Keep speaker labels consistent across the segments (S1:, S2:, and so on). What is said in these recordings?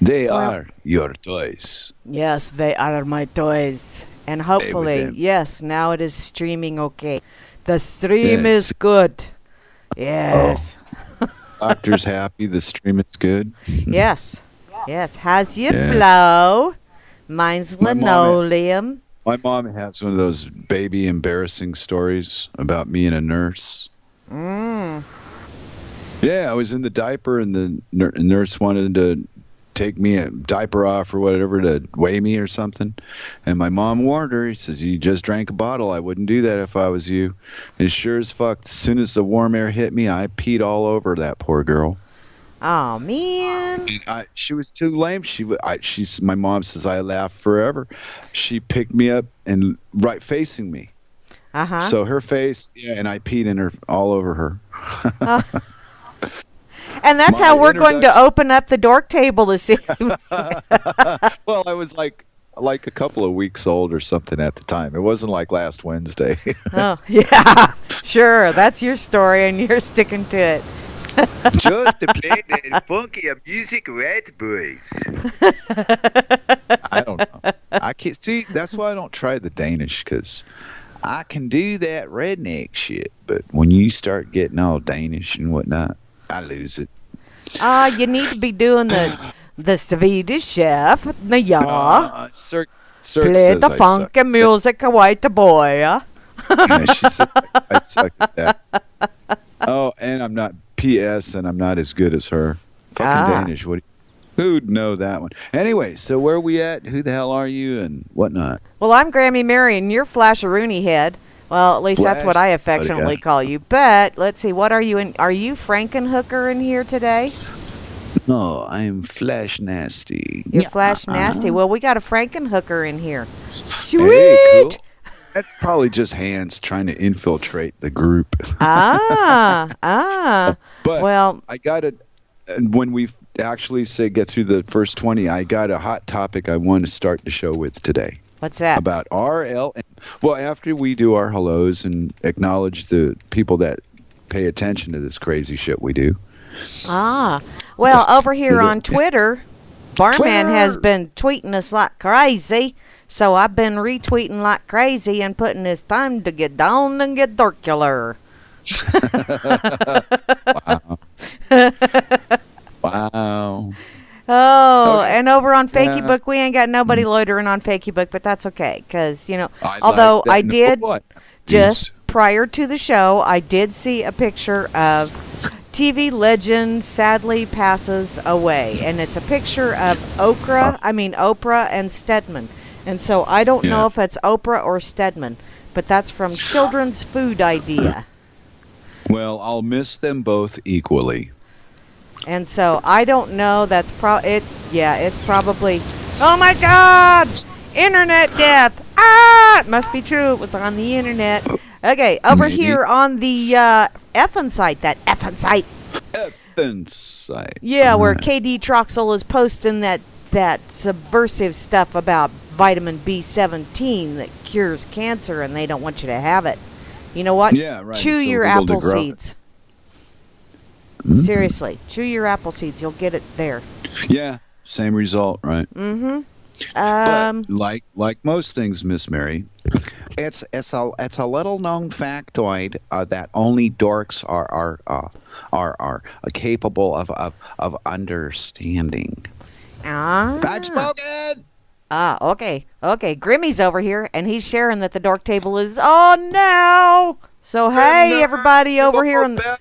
S1: They
S2: Well,
S1: are your toys.
S2: yes, they are my toys. And
S1: Play with
S2: hopefully,
S1: them.
S2: yes, now it is streaming okay. The stream is
S1: Yes.
S2: good.
S1: Oh,
S2: Yes.
S1: doctor's happy. The stream is good.
S2: Yes. Yes. How's your
S1: Yeah.
S2: flow? Mine's
S1: My mom
S2: linoleum.
S1: My mom has one of those baby embarrassing stories about me and a nurse.
S2: Mm.
S1: Yeah, I was in the diaper, and the nurse wanted to take me a diaper off or whatever to weigh me or something. And my mom warned her. He says, "You just drank a bottle. I wouldn't do that if I was you." And sure as fuck, as soon as the warm air hit me, I peed all over that poor girl.
S2: Oh, man.
S1: And she was too lame. She's my mom says I laughed forever. She picked me up and right facing me.
S2: Uh-huh.
S1: So her face, yeah, and I peed in her all over her.
S2: Uh, and that's
S1: My
S2: how we're going to
S1: introduction.
S2: open up the dork table this evening.
S1: Well, I was like a couple of weeks old or something at the time. It wasn't like last Wednesday.
S2: Oh, yeah. Sure. That's your story, and you're sticking to it.
S3: Just to play that funky music, right, boys?
S1: I don't know. I can't see. That's why I don't try the Danish, because I can do that redneck shit. But when you start getting all Danish and whatnot, I lose it.
S2: You need to be doing the Swedish chef. Ja.
S1: Cirque
S2: Play
S1: says
S2: the
S1: I suck.
S2: funky music, white boy.
S1: Yeah, she says I suck at that. Oh, and I'm not PS, and I'm not as good as her. Fucking
S2: Ah.
S1: Danish. Who'd know that one? Anyway, so where we at? Who the hell are you and whatnot?
S2: Well, I'm Grammy Mary, and you're Flasheroony Head. Well, at least that's what I
S1: Flash.
S2: affectionately call you. But let's see, what are you in? Are you Frankenhooker in here today?
S1: No, I'm Flash Nasty.
S2: You're
S1: Yeah.
S2: Flash Nasty. Well, we got a Frankenhooker in here.
S1: Hey, cool.
S2: Sweet.
S1: That's probably just hands trying to infiltrate the group.
S2: Ah.
S1: But
S2: Well,
S1: I got it. And when we actually say get through the first 20, I got a hot topic I want to start the show with today.
S2: what's that?
S1: About RLM. Well, after we do our hellos and acknowledge the people that pay attention to this crazy shit we do.
S2: Well, over here on Twitter, Barman has
S1: Twitter!
S2: been tweeting us like crazy. So I've been retweeting like crazy and putting it's time to get down and get dorkular.
S1: Wow.
S2: Oh,
S1: Okay.
S2: and over on Fakey
S1: Yeah.
S2: Book, we ain't got nobody loitering on Fakey Book, but that's okay. Because,
S1: I
S2: although
S1: like that.
S2: I
S1: No,
S2: did
S1: what?
S2: just prior to the show, I did see a picture of TV legend sadly passes away. And it's a picture of Oprah and Stedman. And so I don't know
S1: Yeah.
S2: if it's Oprah or Stedman, but that's from Children's Food Idea.
S1: Well, I'll miss them both equally.
S2: And so I don't know. It's probably. Oh my God! Internet death! Ah! It must be true. It was on the internet. Okay, over
S1: Maybe.
S2: here on the effin site, that effin site.
S1: Inside.
S2: Yeah, where
S1: Right.
S2: KD Troxel is posting that subversive stuff about vitamin B17 that cures cancer, and they don't want you to have it. You know what?
S1: Yeah, right.
S2: Chew
S1: It's
S2: your
S1: illegal to
S2: apple
S1: grow it.
S2: seeds.
S1: Mm.
S2: Seriously, chew your apple seeds. You'll get it there.
S1: Yeah, same result, right?
S2: Mm-hmm.
S1: But like most things, Miss Mary, it's a little known factoid that only dorks are capable of understanding. Bad spoken.
S2: Okay. Okay. Grimmy's over here, and he's sharing that the dork table is on now. So, hey, everybody over here on the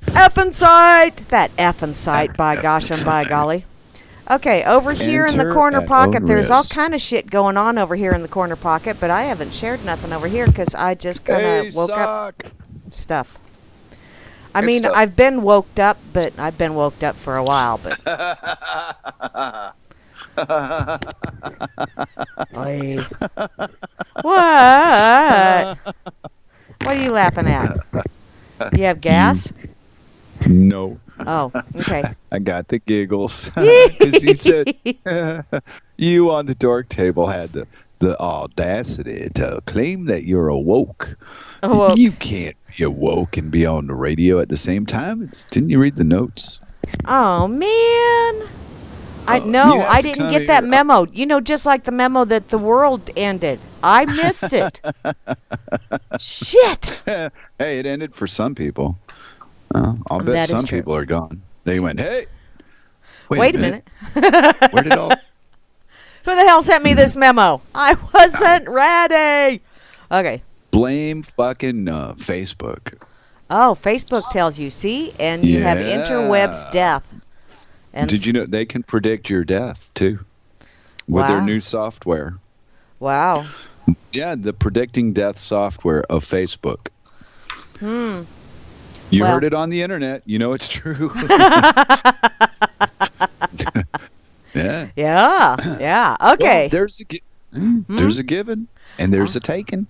S2: effing site. That effing site, by gosh and by golly. Okay, over here in the
S1: Enter
S2: corner
S1: at
S2: pocket, there's all
S1: risk.
S2: kind of shit going on over here in the corner pocket, but I haven't shared nothing over here because I just kind of
S1: Hey,
S2: woke up
S1: suck.
S2: stuff. I
S1: Good
S2: mean,
S1: stuff.
S2: I've been woke up, but I've been woke up for a while, but. Oy. What? What are you laughing at? You have gas?
S1: No,
S2: Oh, okay.
S1: I got the giggles because you said you on the dork table had the audacity to claim that you're awoke.
S2: Awoke.
S1: You can't be awoke and be on the radio at the same time. Didn't you read the notes?
S2: Oh, man. I didn't get that memo. Just like the memo that the world ended. I missed it. Shit.
S1: Hey, it ended for some people. I'll bet some people are gone. They went, hey, wait a minute. Where did all...
S2: Who the hell sent me this memo? I wasn't ready. Okay.
S1: Blame fucking Facebook.
S2: Oh, Facebook tells you, see? And you have interweb's death. And
S1: did you know they can predict your death, too? With their new software.
S2: Wow.
S1: Yeah, the predicting death software of Facebook. You heard it on the internet. You know it's true. Yeah.
S2: Yeah. Okay.
S1: Well, there's a given and there's a taken.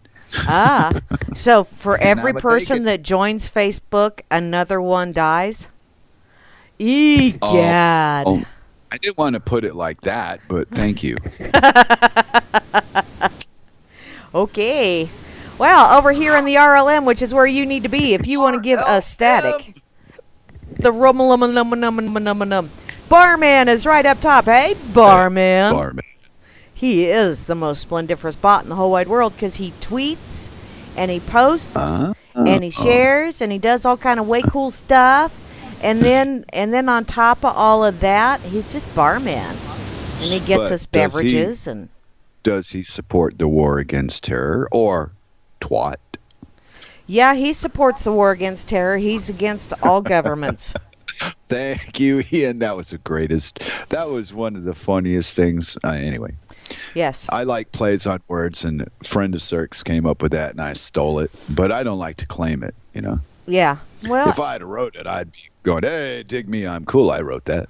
S2: So for every person that joins Facebook, another one dies? Egad.
S1: I didn't want to put it like that, but thank you.
S2: Okay. Well, over here in the RLM, which is where you need to be if you want to give us static. The rummalum. Barman is right up top. Hey, Barman.
S1: Barman.
S2: He is the most splendiferous bot in the whole wide world because he tweets and he posts and he shares and he does all kind of way cool stuff. And then on top of all of that, he's just Barman. And he gets us beverages.
S1: Does he support the war against terror or twat?
S2: Yeah, he supports the war against terror. He's against all governments.
S1: Thank you, Ian. That was the greatest. That was one of the funniest things. Anyway.
S2: Yes.
S1: I like plays on words, and a friend of Cirque's came up with that, and I stole it. But I don't like to claim it,
S2: Yeah. Well,
S1: if I had wrote it, I'd be going, hey, dig me, I'm cool. I wrote that.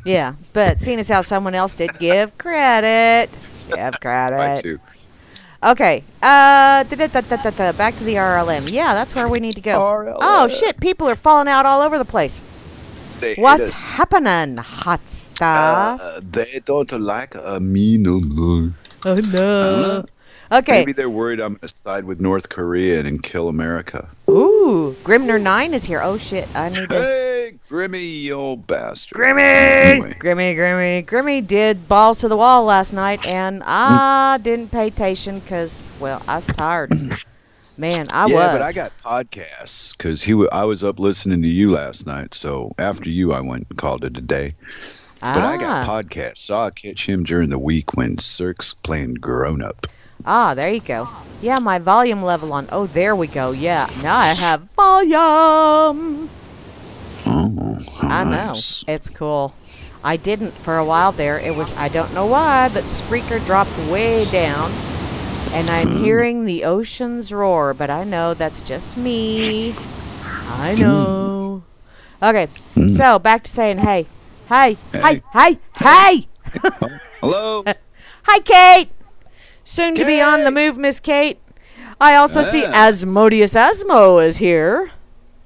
S2: Yeah, but seeing as how someone else did, give credit. Give credit.
S1: I too.
S2: Okay. Back to the RLM. Yeah, that's where we need to go.
S1: RLM.
S2: Oh, shit. People are falling out all over the place. What's happening, hot stuff?
S1: They don't like me no more.
S2: Oh, no. Okay.
S1: Maybe they're worried I'm going to side with North Korea and kill America.
S2: Ooh, Grimner 9 is here. Oh, shit. I need to...
S1: Hey, Grimmy, you old bastard.
S2: Grimmy!
S1: Anyway.
S2: Grimmy did balls to the wall last night, and I didn't pay attention because, well, I was tired. Man, I was.
S1: Yeah, but I got podcasts because I was up listening to you last night. So after you, I went and called it a day. But I got podcasts, so I'll catch him during the week when Cirque's playing Grown Up.
S2: There you go. Yeah, my volume level on. Oh, there we go. Yeah, now I have volume.
S1: Oh,
S2: I
S1: nice.
S2: know. It's cool. I didn't for a while there. It was, I don't know why, but Spreaker dropped way down. And I'm hearing the ocean's roar, but I know that's just me. I know. Okay, so back to saying hey. Hi.
S1: Hello.
S2: Hi, Kate. Soon to be on the move, Miss Kate. I also see Asmodeus Asmo is here.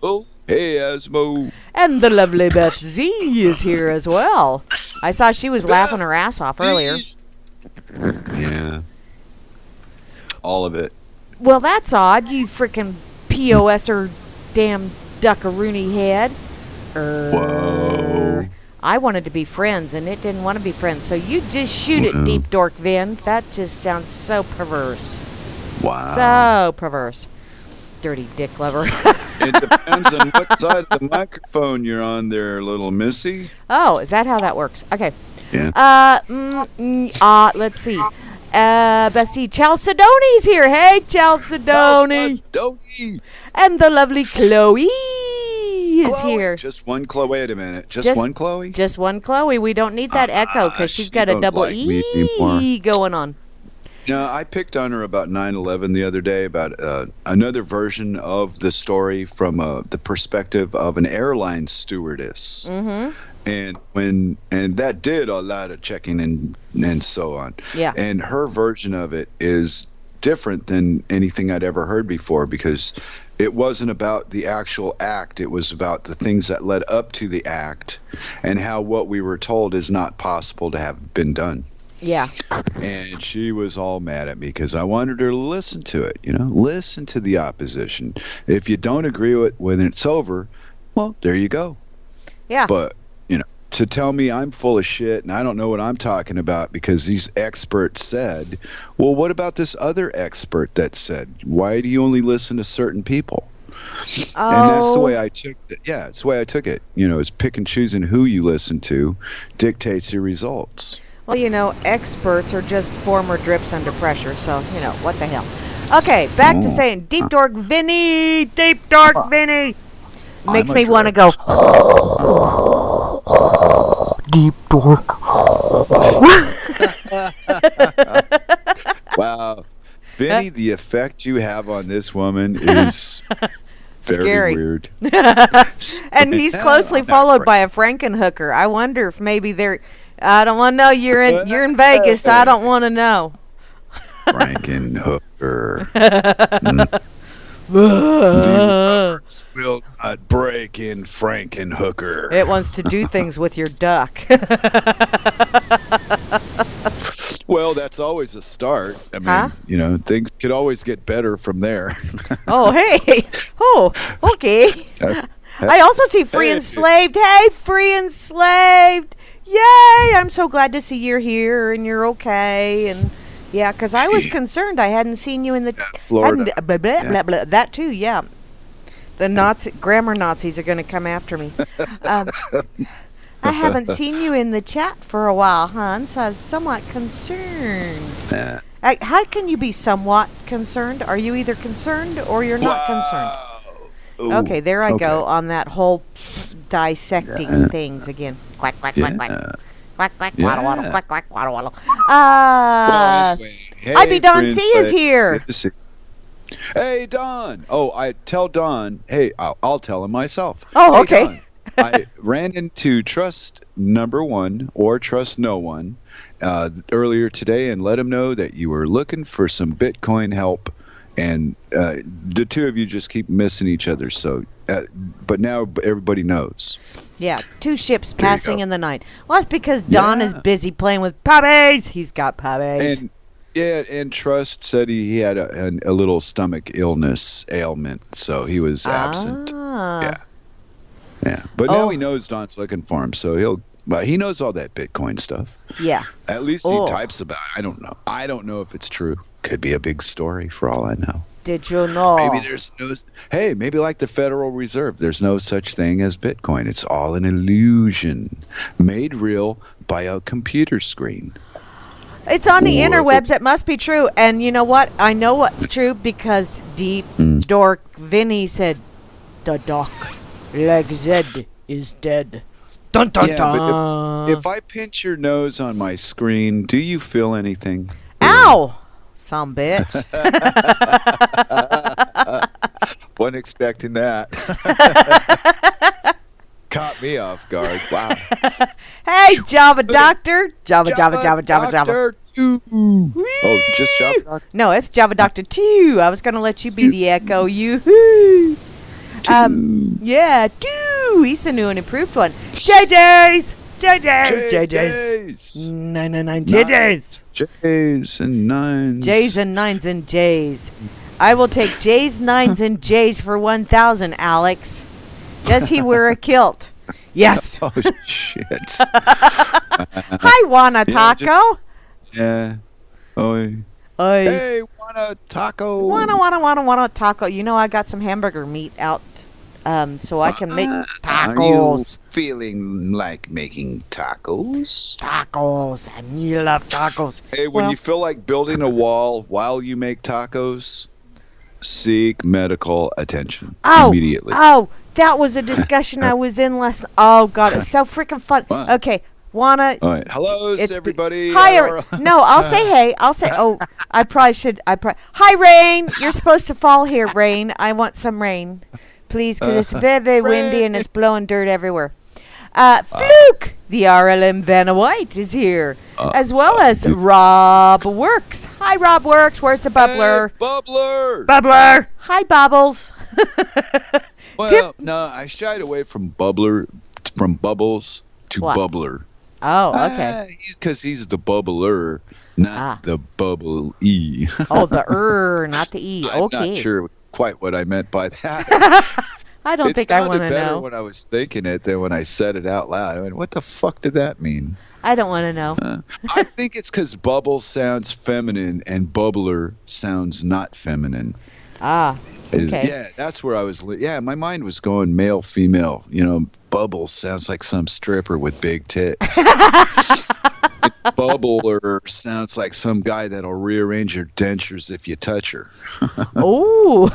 S1: Oh, hey, Asmo.
S2: And the lovely Beth Z is here as well. I saw she was laughing her ass off earlier.
S1: Yeah. All of it.
S2: Well, that's odd, you freaking POSer damn duckaroony head.
S1: Whoa.
S2: I wanted to be friends, and it didn't want to be friends. So you just shoot it, Deep Dork Vin. That just sounds so perverse.
S1: Wow.
S2: So perverse. Dirty dick lover.
S1: It depends on what side of the microphone you're on there, little missy.
S2: Oh, is that how that works? Okay.
S1: Yeah.
S2: Let's see. Bessie Chalcedony's here. Hey, Chalcedony.
S1: Chalcedony.
S2: And the lovely Chloe is here.
S1: Just one Chloe. Wait a minute. Just one Chloe?
S2: Just one Chloe. We don't need that echo because she's got a double E going on.
S1: No, I picked on her about 9/11 the other day about another version of the story from the perspective of an airline stewardess. Mm-hmm. And that did a lot of checking and so on. Yeah. And her version of it is different than anything I'd ever heard before because it wasn't about the actual act. It was about the things that led up to the act and how what we were told is not possible to have been done.
S2: Yeah.
S1: And she was all mad at me because I wanted her to listen to it, listen to the opposition. If you don't agree with it when it's over, well, there you go.
S2: Yeah.
S1: But, to tell me I'm full of shit and I don't know what I'm talking about because these experts said, well, what about this other expert that said, why do you only listen to certain people?
S2: Oh.
S1: And that's the way I took it. Yeah, it's the way I took it. It's pick and choosing who you listen to dictates your results.
S2: Well, experts are just former drips under pressure, so, what the hell. Okay, back to saying Deep Dork Vinny. Deep Dork Vinny. Makes me want to go, Deep Dork.
S1: Wow. Vinny, the effect you have on this woman is very
S2: scary.
S1: Weird.
S2: And he's closely followed by a Frankenhooker. I wonder if maybe they're... I don't want to know. You're in Vegas. I don't want to know.
S1: Frankenhooker. The rubbers will not break in Frankenhooker.
S2: It wants to do things with your duck.
S1: Well, that's always a start. I mean, things could always get better from there.
S2: Oh, hey. Oh, okay. I also see Free Enslaved. Hey, Free Enslaved. Yay. I'm so glad to see you're here and you're okay. And yeah, because I was concerned. I hadn't seen you in the...
S1: Florida.
S2: Blah, blah, blah, blah. That too, yeah. The grammar Nazis are going to come after me. I haven't seen you in the chat for a while, hon, so I was somewhat concerned. How can you be somewhat concerned? Are you either concerned or you're not concerned?
S1: Ooh,
S2: okay, there I go on that whole dissecting things again. Quack, quack, quack, quack. Quack, quack, waddle, waddle, quack, quack, waddle, waddle.
S1: Well, anyway. Hey,
S2: IB Don C is here.
S1: Hey, Don. Oh, I tell Don. Hey, I'll tell him myself.
S2: Oh,
S1: hey,
S2: okay.
S1: Don, I ran into Trust Number One or Trust No One earlier today and let him know that you were looking for some Bitcoin help, and the two of you just keep missing each other. So, but now everybody knows.
S2: Yeah, two ships passing in the night. Well, that's because Don is busy playing with puppies. He's got puppies.
S1: And Trust said he had a little stomach ailment, so he was absent. Yeah. But now he knows Don's looking for him, so he knows all that Bitcoin stuff.
S2: Yeah.
S1: At least he types about it. I don't know. I don't know if it's true. Could be a big story for all I know.
S2: Did you know?
S1: Maybe maybe like the Federal Reserve, there's no such thing as Bitcoin. It's all an illusion made real by a computer screen.
S2: It's on the interwebs. It must be true. And you know what? I know what's true because Deep Dork Vinny said, the doc, like Zed, is dead. Dun, dun, dun.
S1: But if I pinch your nose on my screen, do you feel anything?
S2: Ow! Some bitch.
S1: Wasn't expecting that. Caught me off guard. Wow.
S2: Hey, Java Doctor. Java.
S1: Doctor 2. Oh, just Java Doctor?
S2: No, it's Java Doctor 2. I was going to let you be the echo. Yoo-hoo. Yeah, 2. He's a new and improved one. JJ's. 999 JJ's.
S1: J's and 9s.
S2: J's and 9s and J's. I will take J's, 9s, and J's for 1,000, Alex. Does he wear a kilt? Yes.
S1: Oh, shit.
S2: Hi, Wanna Taco.
S1: Yeah. Oi. Hey, Wanna Taco.
S2: Wanna Taco. You know, I got some hamburger meat out so I can make tacos.
S1: Are you feeling like making tacos?
S2: Tacos. And you love tacos.
S1: Hey, when you feel like building a wall while you make tacos, seek medical attention immediately.
S2: Oh, that was a discussion I was in last... Oh, God, it's so freaking fun.
S1: What?
S2: Okay, Wanna...
S1: All right. Hello, everybody.
S2: Hi, no, I'll say hey. I'll say... Oh, I probably should... Hi, Rain. You're supposed to fall here, Rain. I want some rain. Please, because it's very, very windy and it's blowing dirt everywhere. Fluke, the RLM Vanna White, is here, as well as Rob Works. Hi, Rob Works. Where's the bubbler?
S1: Hey, bubbler.
S2: Bubbler. Hi, Bubbles.
S1: Well, no, I shied away from bubbles to bubbler.
S2: Oh, okay.
S1: Because he's the bubbler, not the bubble E.
S2: Oh, the not the E.
S1: I'm
S2: okay.
S1: not sure quite what I meant by that.
S2: I don't think I want to
S1: better
S2: know.
S1: when I was thinking it than when I said it out loud. I mean, what the fuck did that mean?
S2: I don't want to know.
S1: I think it's because bubble sounds feminine and bubbler sounds not feminine.
S2: Ah, okay.
S1: Yeah, that's where I was. Yeah, my mind was going male, female. Bubbles sounds like some stripper with big tits. Bubbler sounds like some guy that'll rearrange your dentures if you touch her.
S2: Ooh.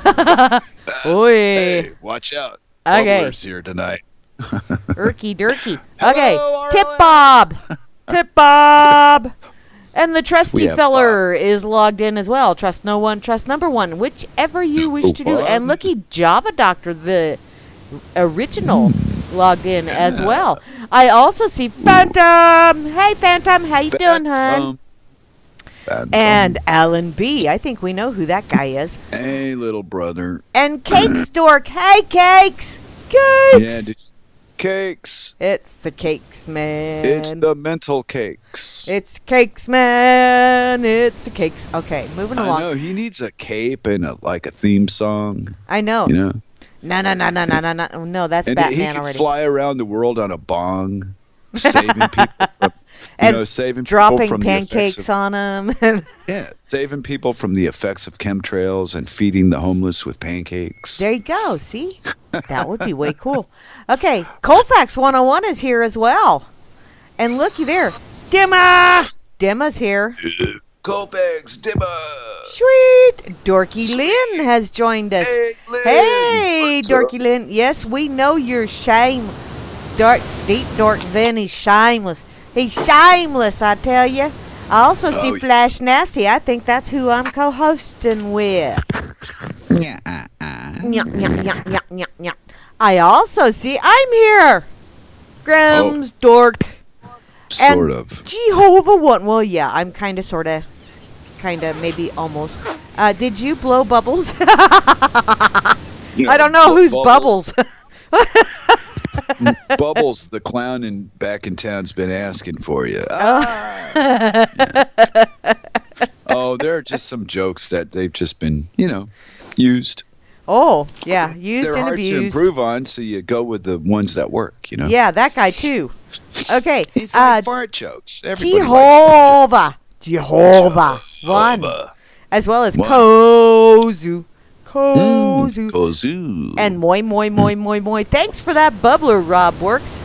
S1: Hey, watch out.
S2: Okay.
S1: Bubbler's here tonight.
S2: Irky dirky.
S1: Hello,
S2: Okay.
S1: ROM.
S2: Tip Bob. Tip Bob. And the trusty
S1: We have
S2: feller is logged in as well. Trust no one, trust number one. Whichever you wish to do.
S1: Bob.
S2: And looky, Java Doctor, the original, logged in as well. I also see Phantom. Hey, Phantom. How you doing, hon? And Alan B. I think we know who that guy is.
S1: Hey, little brother.
S2: And Cakes Dork. Hey, Cakes. Cakes.
S1: Yeah, cakes.
S2: It's the Cakes Man.
S1: It's the mental cakes.
S2: It's Cakes Man. It's the Cakes. Okay, moving along.
S1: I know he needs a cape and a theme song.
S2: I know.
S1: You know.
S2: No. No, that's
S1: And
S2: Batman
S1: he could
S2: already.
S1: fly around the world on a bong, saving people from,
S2: And
S1: saving
S2: dropping
S1: people from
S2: pancakes on them.
S1: Yeah, saving people from the effects of chemtrails and feeding the homeless with pancakes.
S2: There you go. See? That would be way cool. Okay, Colfax 101 is here as well. And looky there. Dimma! Dimma's here.
S1: Colfax, Dimma!
S2: Sweet! Dorky Lynn has joined us.
S1: Hey, Lynn!
S2: Hey,
S1: What's
S2: Dorky
S1: up?
S2: Lynn. Yes, we know you're Deep Dork Lynn, he's shameless. He's shameless, I tell you. I also see
S1: yeah.
S2: Flash Nasty. I think that's who I'm co-hosting with.
S1: Yeah.
S2: Nyah. I also see I'm here. Grimm's Dork.
S1: Sort of.
S2: Jehovah One. Well, yeah, I'm kind of, sort of, maybe almost. Did you blow bubbles? I don't know who's Bubbles.
S1: Bubbles, the clown back in town's been asking for you. Oh, there are just some jokes that they've just been, used.
S2: Oh, yeah, used
S1: They're
S2: and
S1: hard
S2: abused.
S1: to improve on, so you go with the ones that work,
S2: Yeah, that guy too. Okay.
S1: It's like fart jokes. Everybody likes
S2: Jehovah. One. As well as
S1: One.
S2: Kozu.
S1: Kozu.
S2: And moi. Thanks for that bubbler, Rob Works.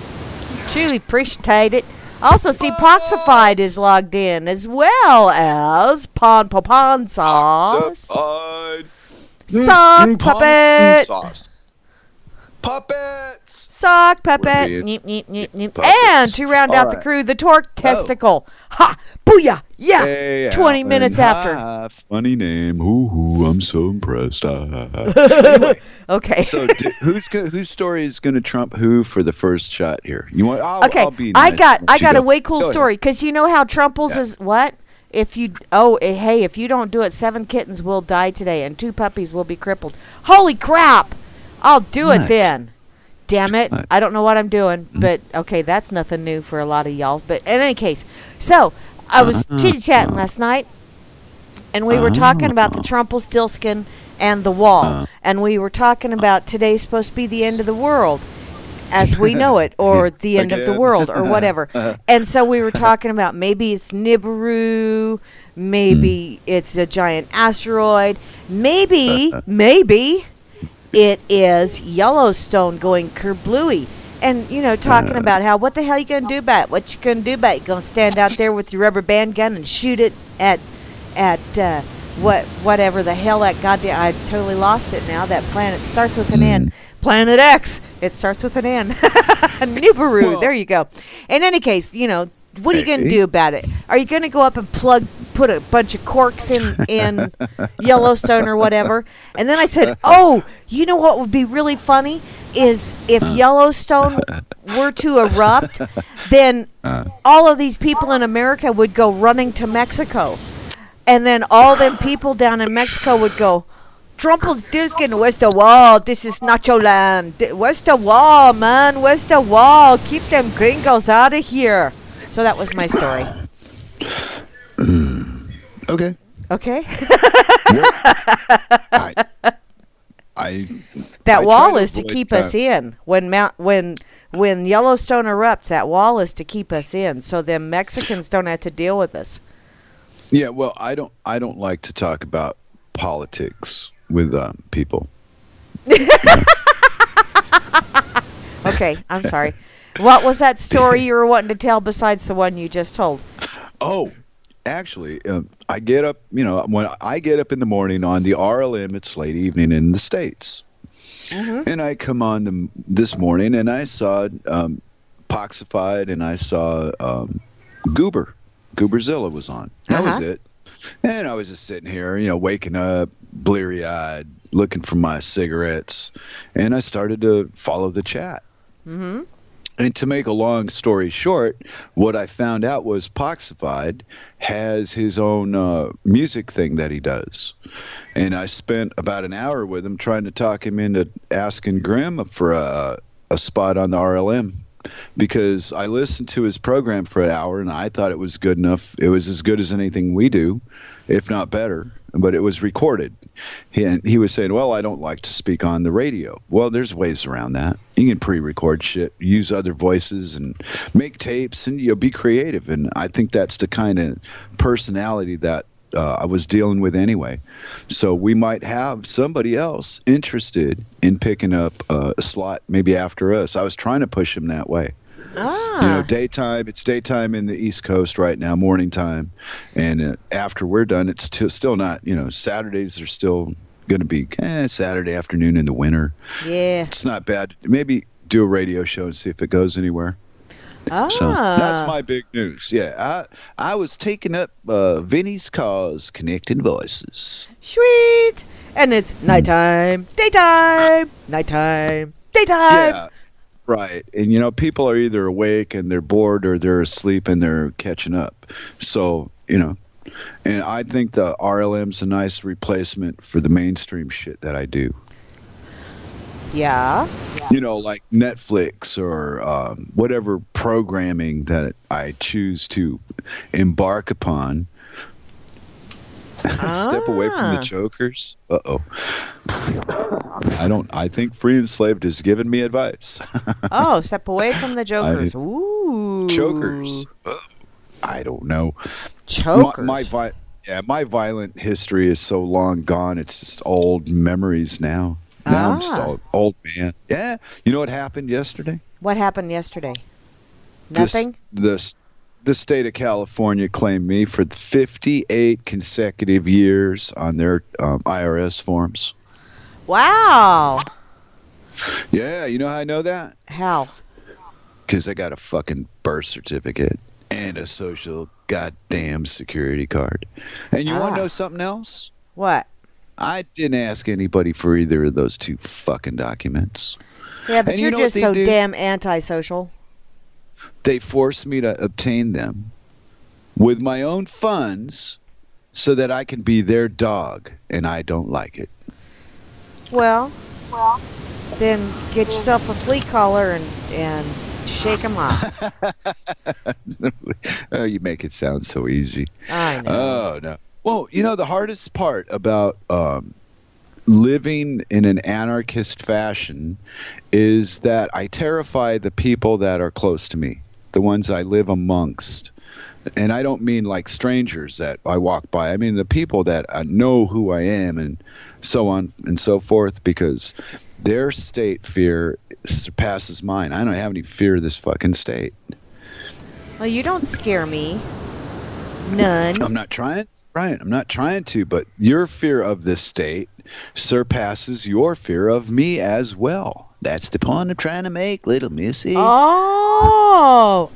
S2: Truly appreciate it. Also see Poxifide is logged in, as well as Pon Sauce. Sock Puppet.
S1: Sauce. Puppets.
S2: Sock Puppet.
S1: We're being-
S2: Neep.
S1: Puppets.
S2: And to round out the
S1: Alright.
S2: crew, the Torque Testicle. Ha! Booyah! Yeah!
S1: Hey,
S2: 20
S1: Alan.
S2: minutes after.
S1: Hi, funny name. Ooh, I'm so impressed. Anyway,
S2: Okay.
S1: so whose story is going to trump who for the first shot here? You want?
S2: Okay,
S1: I'll be
S2: I
S1: nice.
S2: got
S1: Let you
S2: a
S1: go.
S2: way cool
S1: Go ahead.
S2: story, because you know how Trumples
S1: Yeah.
S2: is what? If you if you don't do it, 7 kittens will die today and 2 puppies will be crippled. Holy crap! I'll do it
S1: Nice.
S2: then. Damn it!
S1: Nice.
S2: I don't know what I'm doing, but okay, that's nothing new for a lot of y'all. But in any case, so I was chitty chatting last night, and we were talking about the Trumpelstiltskin and the wall, and we were talking about today's supposed to be the end of the world, as we know it, or the end of the
S1: Again.
S2: world, or whatever. And so we were talking about maybe it's Nibiru, maybe it's a giant asteroid, maybe it is Yellowstone going kerblooey. And, talking about how, what the hell you going to do about it? What you going to do about it? You going to stand out there with your rubber band gun and shoot it at whatever the hell that goddamn, I totally lost it now. That planet starts with an N. Planet X. It starts with an N. Nibiru.
S1: Well-
S2: There you go. In any case, what are you going to
S1: Maybe.
S2: do about it? Are you going to go up and put a bunch of corks in Yellowstone or whatever? And then I said, oh, you know what would be really funny is if Yellowstone were to erupt, then all of these people in America would go running to Mexico. And then all them people down in Mexico would go, Trumpelstiltskin, where's the wall? This is Nacho Land. Where's the wall, man? Where's the wall? Keep them gringos out of here. So that was my story.
S1: Okay.
S2: Okay?
S1: I
S2: That
S1: I
S2: wall
S1: try to
S2: is to
S1: avoid
S2: keep us in. When Yellowstone erupts, that wall is to keep us in, so them Mexicans don't have to deal with us.
S1: Yeah, well, I don't like to talk about politics with people.
S2: Okay, I'm sorry. What was that story you were wanting to tell besides the one you just told?
S1: Oh, actually, I get up. When I get up in the morning on the RLM, it's late evening in the States, and I come on this morning and I saw Poxifide and I saw Goober. Gooberzilla was on. That was it. And I was just sitting here, waking up, bleary-eyed, looking for my cigarettes, and I started to follow the chat. Mm-hmm. And to make a long story short, what I found out was Poxifide has his own music thing that he does. And I spent about an hour with him trying to talk him into asking Grimm for a spot on the RLM. Because I listened to his program for an hour and I thought it was good enough. It was as good as anything we do, if not better, but it was recorded. He was saying, well, I don't like to speak on the radio. Well, there's ways around that. You can pre-record shit, use other voices and make tapes and be creative. And I think that's the kind of personality that I was dealing with anyway. So we might have somebody else interested in picking up a slot maybe after us. I was trying to push him that way. Daytime. It's daytime in the East Coast right now, morning time. And after we're done, it's still not, Saturdays are still going to be Saturday afternoon in the winter.
S2: Yeah.
S1: It's not bad. Maybe do a radio show and see if it goes anywhere. So that's my big news. Yeah, I was taking up Vinny's cause, connecting voices.
S2: Sweet. And it's nighttime, daytime, nighttime, daytime.
S1: Yeah, right. And people are either awake and they're bored, or they're asleep and they're catching up. So and I think the RLM's a nice replacement for the mainstream shit that I do.
S2: Yeah.
S1: Like Netflix or whatever programming that I choose to embark upon. Step away from the jokers. Uh-oh. I think Free Enslaved has given me advice.
S2: Oh, step away from the jokers. Ooh.
S1: Jokers. I don't know.
S2: Chokers.
S1: My violent history is so long gone. It's just old memories now. Now I'm just old man. Yeah. You know what happened yesterday?
S2: What happened yesterday? Nothing?
S1: The state of California claimed me for 58 consecutive years on their IRS forms.
S2: Wow.
S1: Yeah. You know how I know that?
S2: How?
S1: Because I got a fucking birth certificate and a social goddamn security card. And you want to know something else?
S2: What?
S1: I didn't ask anybody for either of those two fucking documents.
S2: Yeah, but you're just so damn antisocial.
S1: They forced me to obtain them with my own funds so that I can be their dog, and I don't like it.
S2: Well, then get yourself a flea collar and shake them off.
S1: Oh, you make it sound so easy.
S2: I know.
S1: Oh, no. Well, the hardest part about living in an anarchist fashion is that I terrify the people that are close to me, the ones I live amongst. And I don't mean like strangers that I walk by. I mean the people that know who I am and so on and so forth, because their state fear surpasses mine. I don't have any fear of this fucking state.
S2: Well, you don't scare me. None.
S1: I'm not trying. Right, I'm not trying to, but your fear of this state surpasses your fear of me as well. That's the point I'm trying to make, little missy.
S2: Oh.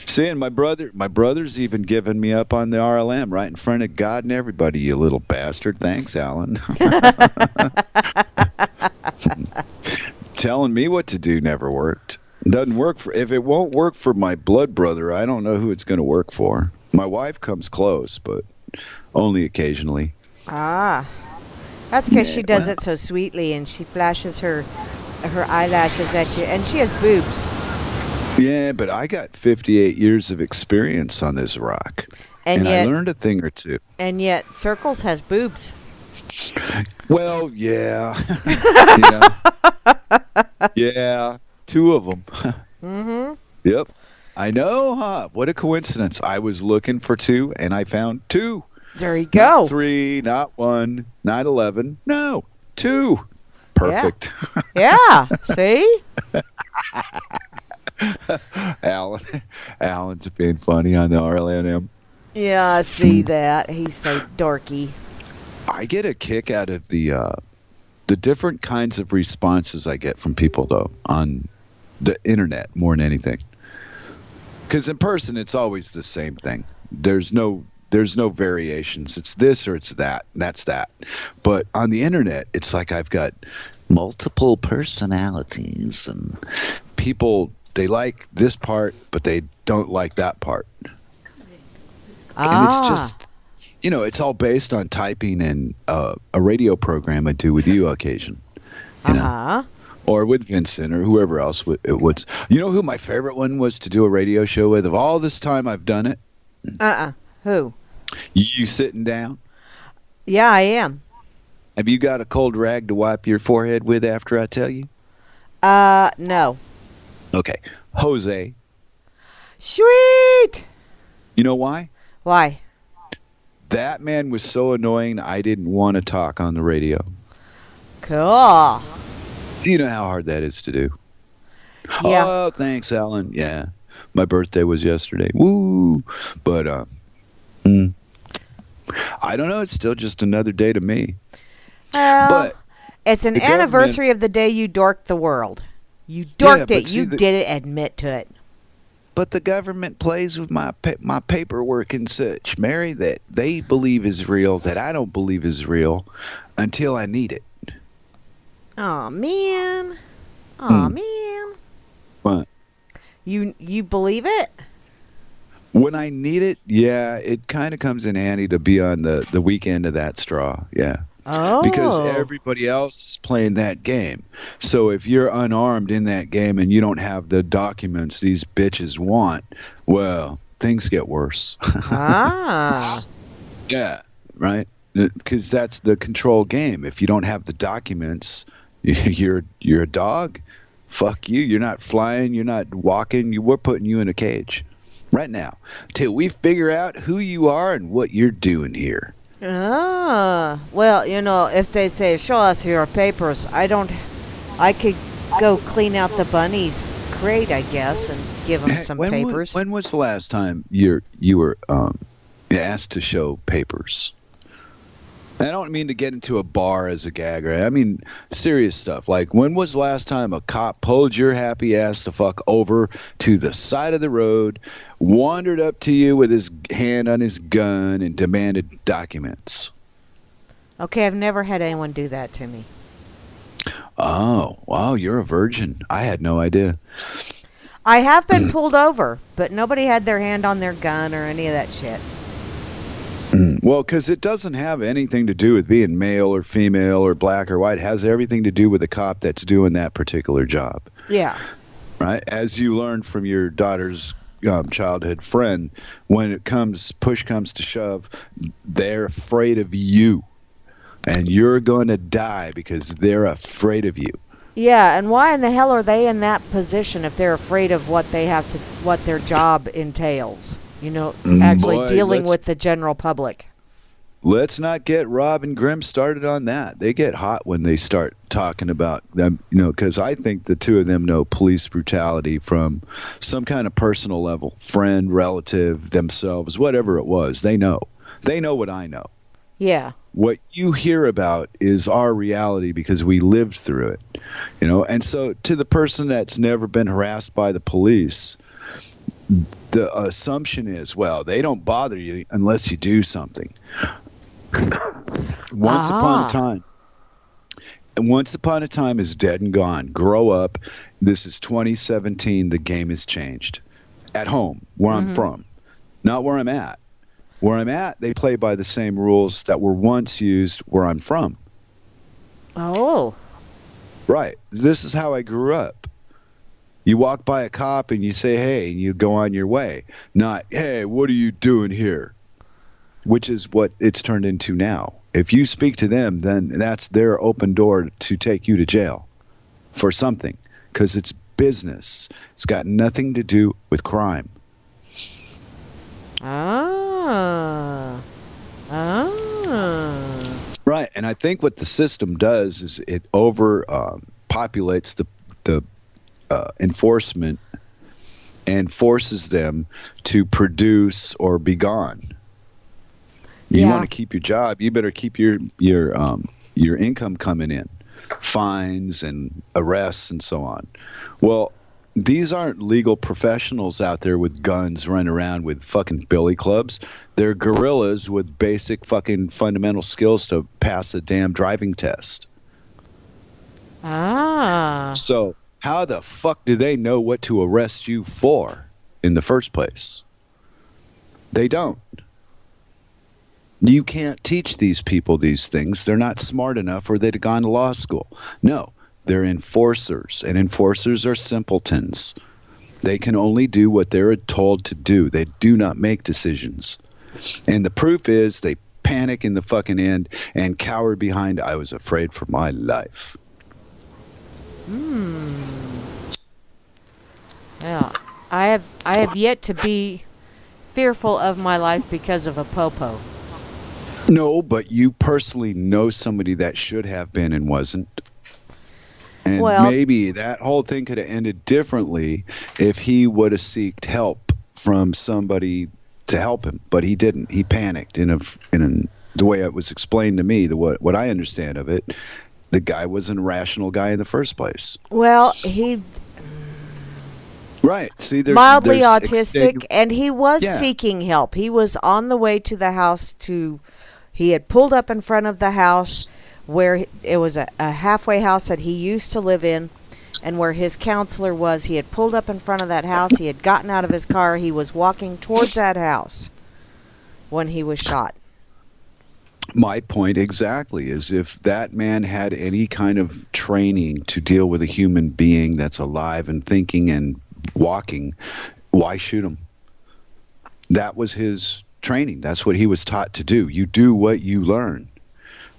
S1: See, and my brother's even given me up on the RLM right in front of God and everybody, you little bastard. Thanks, Alan. Telling me what to do never worked. Doesn't work if it won't work for my blood brother, I don't know who it's going to work for. My wife comes close, but only occasionally.
S2: That's because she does it so sweetly, and she flashes her eyelashes at you, and she has boobs.
S1: Yeah, but I got 58 years of experience on this rock, and yet, I learned a thing or two.
S2: And yet, Circles has boobs.
S1: Well, yeah. Yeah. Two of them.
S2: Mm-hmm.
S1: Yep. I know, huh? What a coincidence. I was looking for two, and I found two.
S2: There you
S1: Not
S2: go.
S1: 3, not 1, not 11. No, 2. Perfect.
S2: Yeah. See?
S1: Alan's being funny on the RLNM.
S2: Yeah, I see that. He's so dorky.
S1: I get a kick out of the different kinds of responses I get from people, though, on the internet more than anything. Because in person, it's always the same thing. There's no variations. It's this or it's that. And that's that. But on the internet, it's like I've got multiple personalities, and people, they like this part, but they don't like that part. And it's just, it's all based on typing in a radio program I do with you occasion. You know? Or with Vincent or whoever else it was. You know who my favorite one was to do a radio show with? Of all this time I've done it.
S2: Who?
S1: You sitting down?
S2: Yeah, I am.
S1: Have you got a cold rag to wipe your forehead with after I tell you?
S2: No.
S1: Okay. Jose.
S2: Sweet!
S1: You know why?
S2: Why?
S1: That man was so annoying I didn't want to talk on the radio.
S2: Cool.
S1: Do you know how hard that is to do?
S2: Yeah.
S1: Oh, thanks, Alan. Yeah. My birthday was yesterday. Woo! But, I don't know. It's still just another day to me.
S2: But it's an anniversary of the day you dorked the world. You dorked it. You did it. Admit to it.
S1: But the government plays with my paperwork and such, Mary, that they believe is real, that I don't believe is real until I need it.
S2: Aw, man. Aw, man.
S1: What?
S2: You believe it?
S1: When I need it, yeah, it kind of comes in handy to be on the weak end of that straw, yeah.
S2: Oh.
S1: Because everybody else is playing that game. So if you're unarmed in that game and you don't have the documents these bitches want, well, things get worse. Yeah, right? Because that's the control game. If you don't have the documents, you're a dog. Fuck you. You're not flying. You're not walking. We're putting you in a cage right now till we figure out who you are and what you're doing here.
S2: Well, if they say, show us your papers, I could go clean out the bunny's crate, I guess, and give them some papers.
S1: When was the last time you were asked to show papers? I don't mean to get into a bar as a gag, right? I mean serious stuff. Like, when was the last time a cop pulled your happy ass the fuck over to the side of the road, wandered up to you with his hand on his gun, and demanded documents?
S2: Okay, I've never had anyone do that to me.
S1: Oh, wow, you're a virgin. I had no idea.
S2: I have been pulled over, but nobody had their hand on their gun or any of that shit.
S1: Well, because it doesn't have anything to do with being male or female or black or white. It has everything to do with the cop that's doing that particular job.
S2: Yeah.
S1: Right? As you learned from your daughter's childhood friend, when push comes to shove, they're afraid of you. And you're going to die because they're afraid of you.
S2: Yeah, and why in the hell are they in that position if they're afraid of what their job entails? Actually dealing with the general public.
S1: Let's not get Rob and Grimm started on that. They get hot when they start talking about them, because I think the two of them know police brutality from some kind of personal level. Friend, relative, themselves, whatever it was. They know. They know what I know.
S2: Yeah.
S1: What you hear about is our reality because we lived through it. And so to the person that's never been harassed by the police, the assumption is, well, they don't bother you unless you do something. Once upon a time is dead and gone. Grow up. This is 2017. The game has changed. At home, where I'm from, not where I'm at. Where I'm at, they play by the same rules that were once used where I'm from.
S2: Oh.
S1: Right. This is how I grew up. You walk by a cop and you say, hey, and you go on your way. Not, hey, what are you doing here? Which is what it's turned into now. if you speak to them, then that's their open door to take you to jail for something, because it's business. It's got nothing to do with crime.
S2: Ah.
S1: Right, and I think what the system does is it over populates the enforcement and forces them to produce or be gone. You want to keep your job, you better keep your income coming in, fines and arrests and so on. Well, these aren't legal professionals out there with guns running around with fucking billy clubs. They're gorillas with basic fucking fundamental skills to pass a damn driving test.
S2: Ah.
S1: So how the fuck do they know what to arrest you for in the first place? They don't. You can't teach these people these things. They're not smart enough, or they'd have gone to law school. No, they're enforcers, and enforcers are simpletons. They can only do what they're told to do. They do not make decisions. And the proof is they panic in the fucking end and cower behind, "I was afraid for my life."
S2: Yeah, I have yet to be fearful of my life because of a popo.
S1: No, but you personally know somebody that should have been and wasn't. And maybe that whole thing could have ended differently if he would have sought help from somebody to help him, but he didn't. He panicked the way it was explained to me, what I understand of it. The guy was an irrational guy in the first place.
S2: Well, he
S1: right. See, there's
S2: mildly autistic, and he was seeking help. He was on the way to the house he had pulled up in front of the house where it was a halfway house that he used to live in, and where his counselor was. He had pulled up in front of that house. He had gotten out of his car. He was walking towards that house when he was shot.
S1: My point exactly is, if that man had any kind of training to deal with a human being that's alive and thinking and walking, why shoot him? That was his training. That's what he was taught to do. You do what you learn.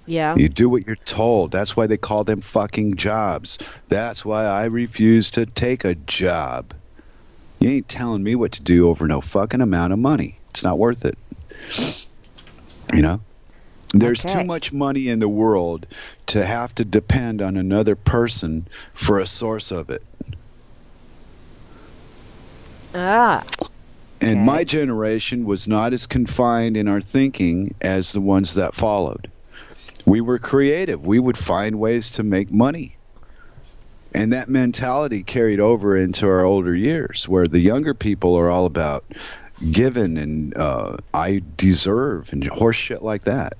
S2: Yeah.
S1: You do what you're told. That's why they call them fucking jobs. That's why I refuse to take a job. You ain't telling me what to do over no fucking amount of money. It's not worth it. You know? There's too much money in the world to have to depend on another person for a source of it. And my generation was not as confined in our thinking as the ones that followed. We were creative. We would find ways to make money. And that mentality carried over into our older years, where the younger people are all about giving and I deserve and horse shit like that.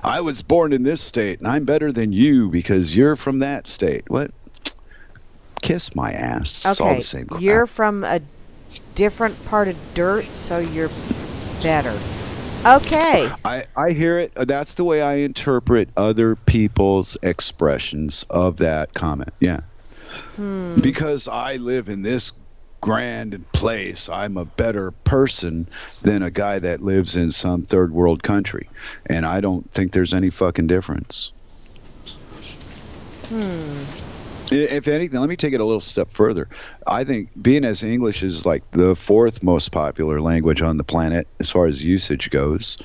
S1: I was born in this state and I'm better than you because you're from that state. What? Kiss my ass. It's all the same crap.
S2: You're from a different part of dirt, so you're better. Okay.
S1: I hear it. That's the way I interpret other people's expressions of that comment. Yeah. Because I live in this grand place, I'm a better person than a guy that lives in some third world country. And I don't think there's any fucking difference. If anything, let me take it a little step further. I think being as English is like the fourth most popular language on the planet as far as usage goes,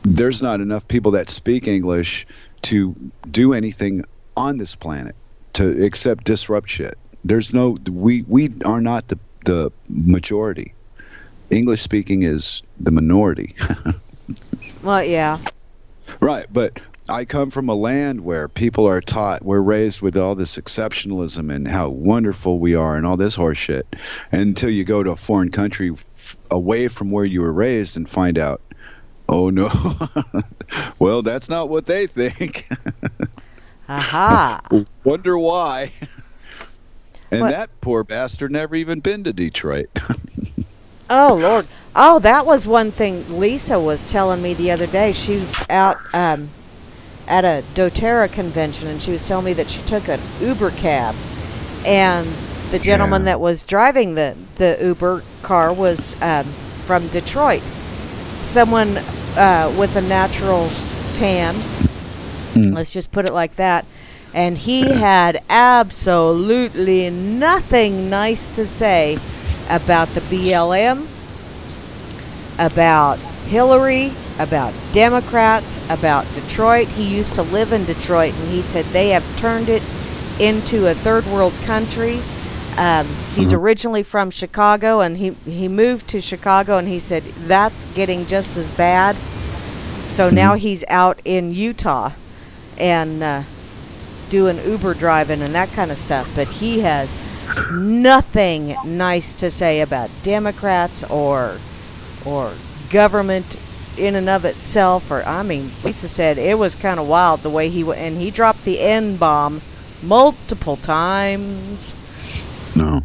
S1: there's not enough people that speak English to do anything on this planet except disrupt shit. There's no, we are not the majority. English speaking is the minority.
S2: Well, yeah.
S1: Right, but I come from a land where people are taught, we're raised with all this exceptionalism and how wonderful we are and all this horse shit, until you go to a foreign country away from where you were raised and find out, oh no, well, that's not what they think.
S2: Aha.
S1: Wonder why. And that poor bastard never even been to Detroit.
S2: Oh, Lord. Oh, that was one thing Lisa was telling me the other day. She was out at a doTERRA convention, and she was telling me that she took an Uber cab, and the gentleman that was driving the Uber car was from Detroit. Someone with a natural tan. Let's just put it like that. And he had absolutely nothing nice to say about the BLM, about Hillary, about Democrats, about Detroit. He used to live in Detroit, and he said they have turned it into a third world country. He's originally from Chicago, and he moved to Chicago, and he said that's getting just as bad. So now he's out in Utah and doing Uber driving and that kind of stuff. But he has nothing nice to say about Democrats or government in and of itself. Or I mean, Lisa said it was kind of wild the way he dropped the N-bomb multiple times.
S1: No.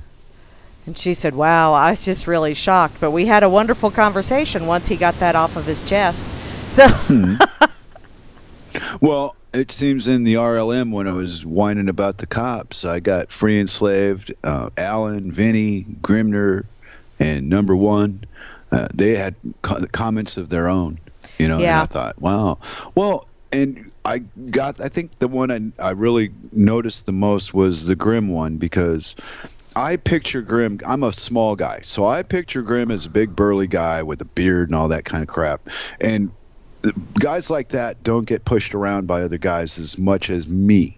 S2: And she said, wow, I was just really shocked. But we had a wonderful conversation once he got that off of his chest. So.
S1: Well, it seems in the RLM when I was whining about the cops, I got Free Enslaved, Alan, Vinny, Grimner, and Number One. They had comments of their own, Yeah. And I thought, wow. Well, and I think the one I really noticed the most was the Grim one, because I picture Grim, I'm a small guy, so I picture Grim as a big burly guy with a beard and all that kind of crap. And guys like that don't get pushed around by other guys as much as me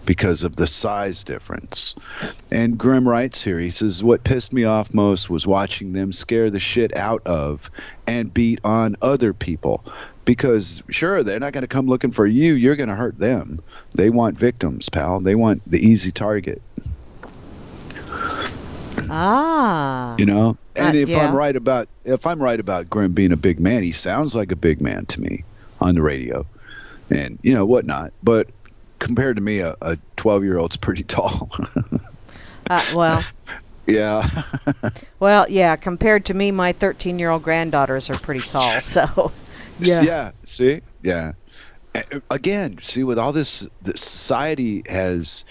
S1: because of the size difference. And Grim writes here, he says, what pissed me off most was watching them scare the shit out of and beat on other people. Because, sure, they're not going to come looking for you. You're going to hurt them. They want victims, pal. They want the easy target.
S2: Ah.
S1: And if I'm right about Grim being a big man, he sounds like a big man to me on the radio, and whatnot. But compared to me, a 12-year-old's pretty tall.
S2: Well.
S1: Yeah.
S2: Well, yeah. Compared to me, my 13-year-old granddaughters are pretty tall. So. Yeah.
S1: Yeah. See. Yeah. Again, see, with all this, the society has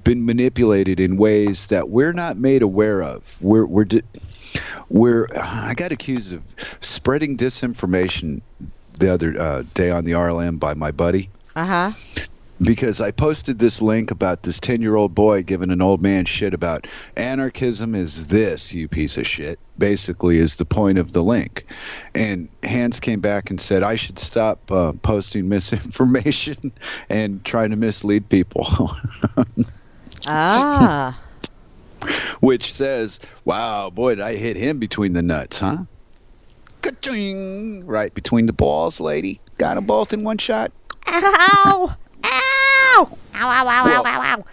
S1: been manipulated in ways that we're not made aware of. I got accused of spreading disinformation the other day on the RLM by my buddy.
S2: Uh-huh.
S1: Because I posted this link about this 10-year-old boy giving an old man shit about anarchism is this, you piece of shit, basically is the point of the link. And Hans came back and said I should stop posting misinformation and trying to mislead people.
S2: Ah.
S1: Which says, wow, boy, did I hit him between the nuts, huh? Ka-ching! Right between the balls, lady. Got them both in one shot.
S2: Ow! Ow! Ow, ow, ow, ow, ow, ow.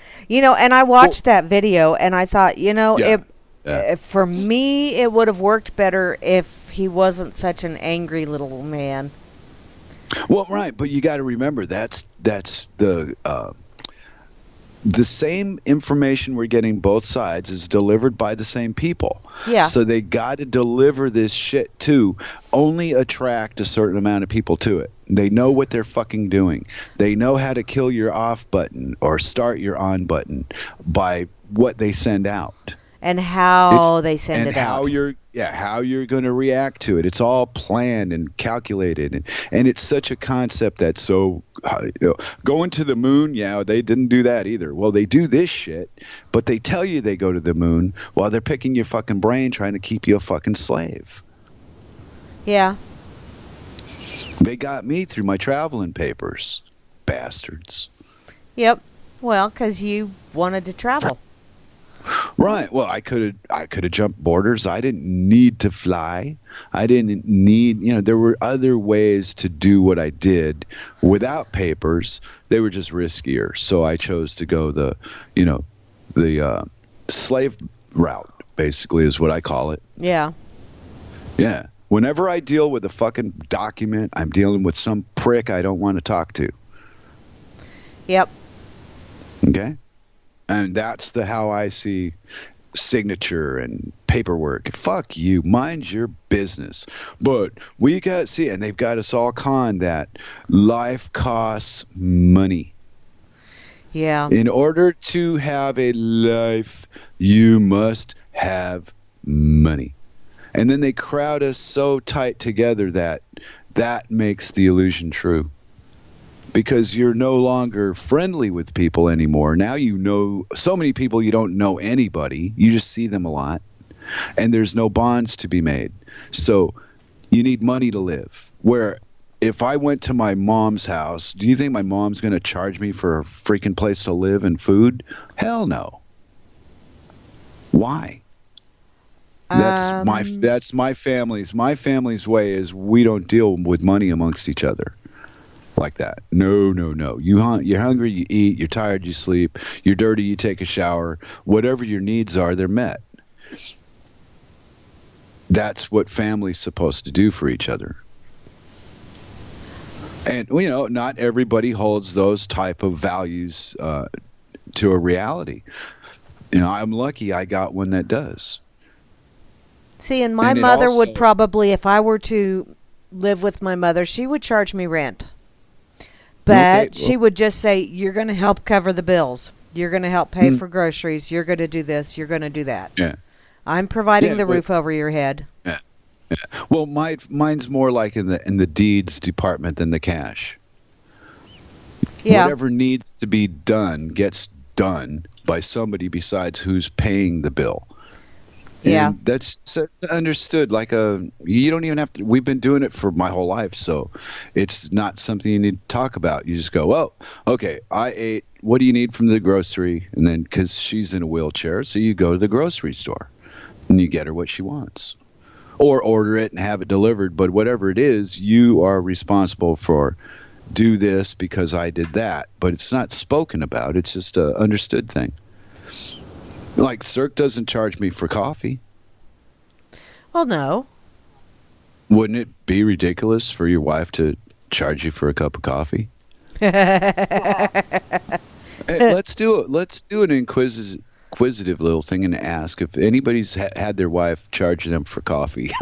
S2: And I watched that video, and I thought, for me, it would have worked better if he wasn't such an angry little man.
S1: Well, right, but you got to remember, that's the same information we're getting both sides is delivered by the same people.
S2: Yeah.
S1: So they got to deliver this shit to only attract a certain amount of people to it. They know what they're fucking doing. They know how to kill your off button or start your on button by what they send out.
S2: And how they send it out.
S1: And how you're going to react to it. It's all planned and calculated. And it's such a concept that's so... going to the moon, they didn't do that either. Well, they do this shit, but they tell you they go to the moon while they're picking your fucking brain trying to keep you a fucking slave.
S2: Yeah.
S1: They got me through my traveling papers. Bastards.
S2: Yep. Well, because you wanted to travel.
S1: Right. Well, I could have jumped borders. I didn't need to fly. I didn't need, there were other ways to do what I did without papers. They were just riskier. So I chose to go the slave route, basically, is what I call it.
S2: Yeah.
S1: Yeah. Whenever I deal with a fucking document, I'm dealing with some prick I don't want to talk to.
S2: Yep.
S1: Okay? And that's how I see signature and paperwork. Fuck you. Mind your business. But and they've got us all conned that life costs money.
S2: Yeah.
S1: In order to have a life, you must have money. And then they crowd us so tight together that that makes the illusion true. Because you're no longer friendly with people anymore. Now you know so many people, you don't know anybody. You just see them a lot. And there's no bonds to be made. So you need money to live. Where if I went to my mom's house, do you think my mom's going to charge me for a freaking place to live and food? Hell no. Why? That's my family's. My family's way is we don't deal with money amongst each other like that. No. You're hungry, you eat. You're tired, you sleep. You're dirty, you take a shower. Whatever your needs are, they're met. That's what family's supposed to do for each other. And not everybody holds those type of values to a reality. I'm lucky I got one that does.
S2: See, and my mother would probably, if I were to live with my mother, she would charge me rent. But she would just say, you're going to help cover the bills. You're going to help pay for groceries. You're going to do this. You're going to do that.
S1: Yeah.
S2: I'm providing the roof over your head.
S1: Yeah. Well, mine's more like in the deeds department than the cash. Yeah. Whatever needs to be done gets done by somebody besides who's paying the bill.
S2: Yeah.
S1: And that's understood. You don't even have to. We've been doing it for my whole life, so it's not something you need to talk about. You just go, oh, okay, I ate. What do you need from the grocery? And then, because she's in a wheelchair, so you go to the grocery store and you get her what she wants. Or order it and have it delivered. But whatever it is, you are responsible for do this because I did that. But it's not spoken about. It's just a understood thing. Like Cirque doesn't charge me for coffee.
S2: Well, no.
S1: Wouldn't it be ridiculous for your wife to charge you for a cup of coffee? Hey, let's do an inquisitive little thing and ask if anybody's had their wife charge them for coffee.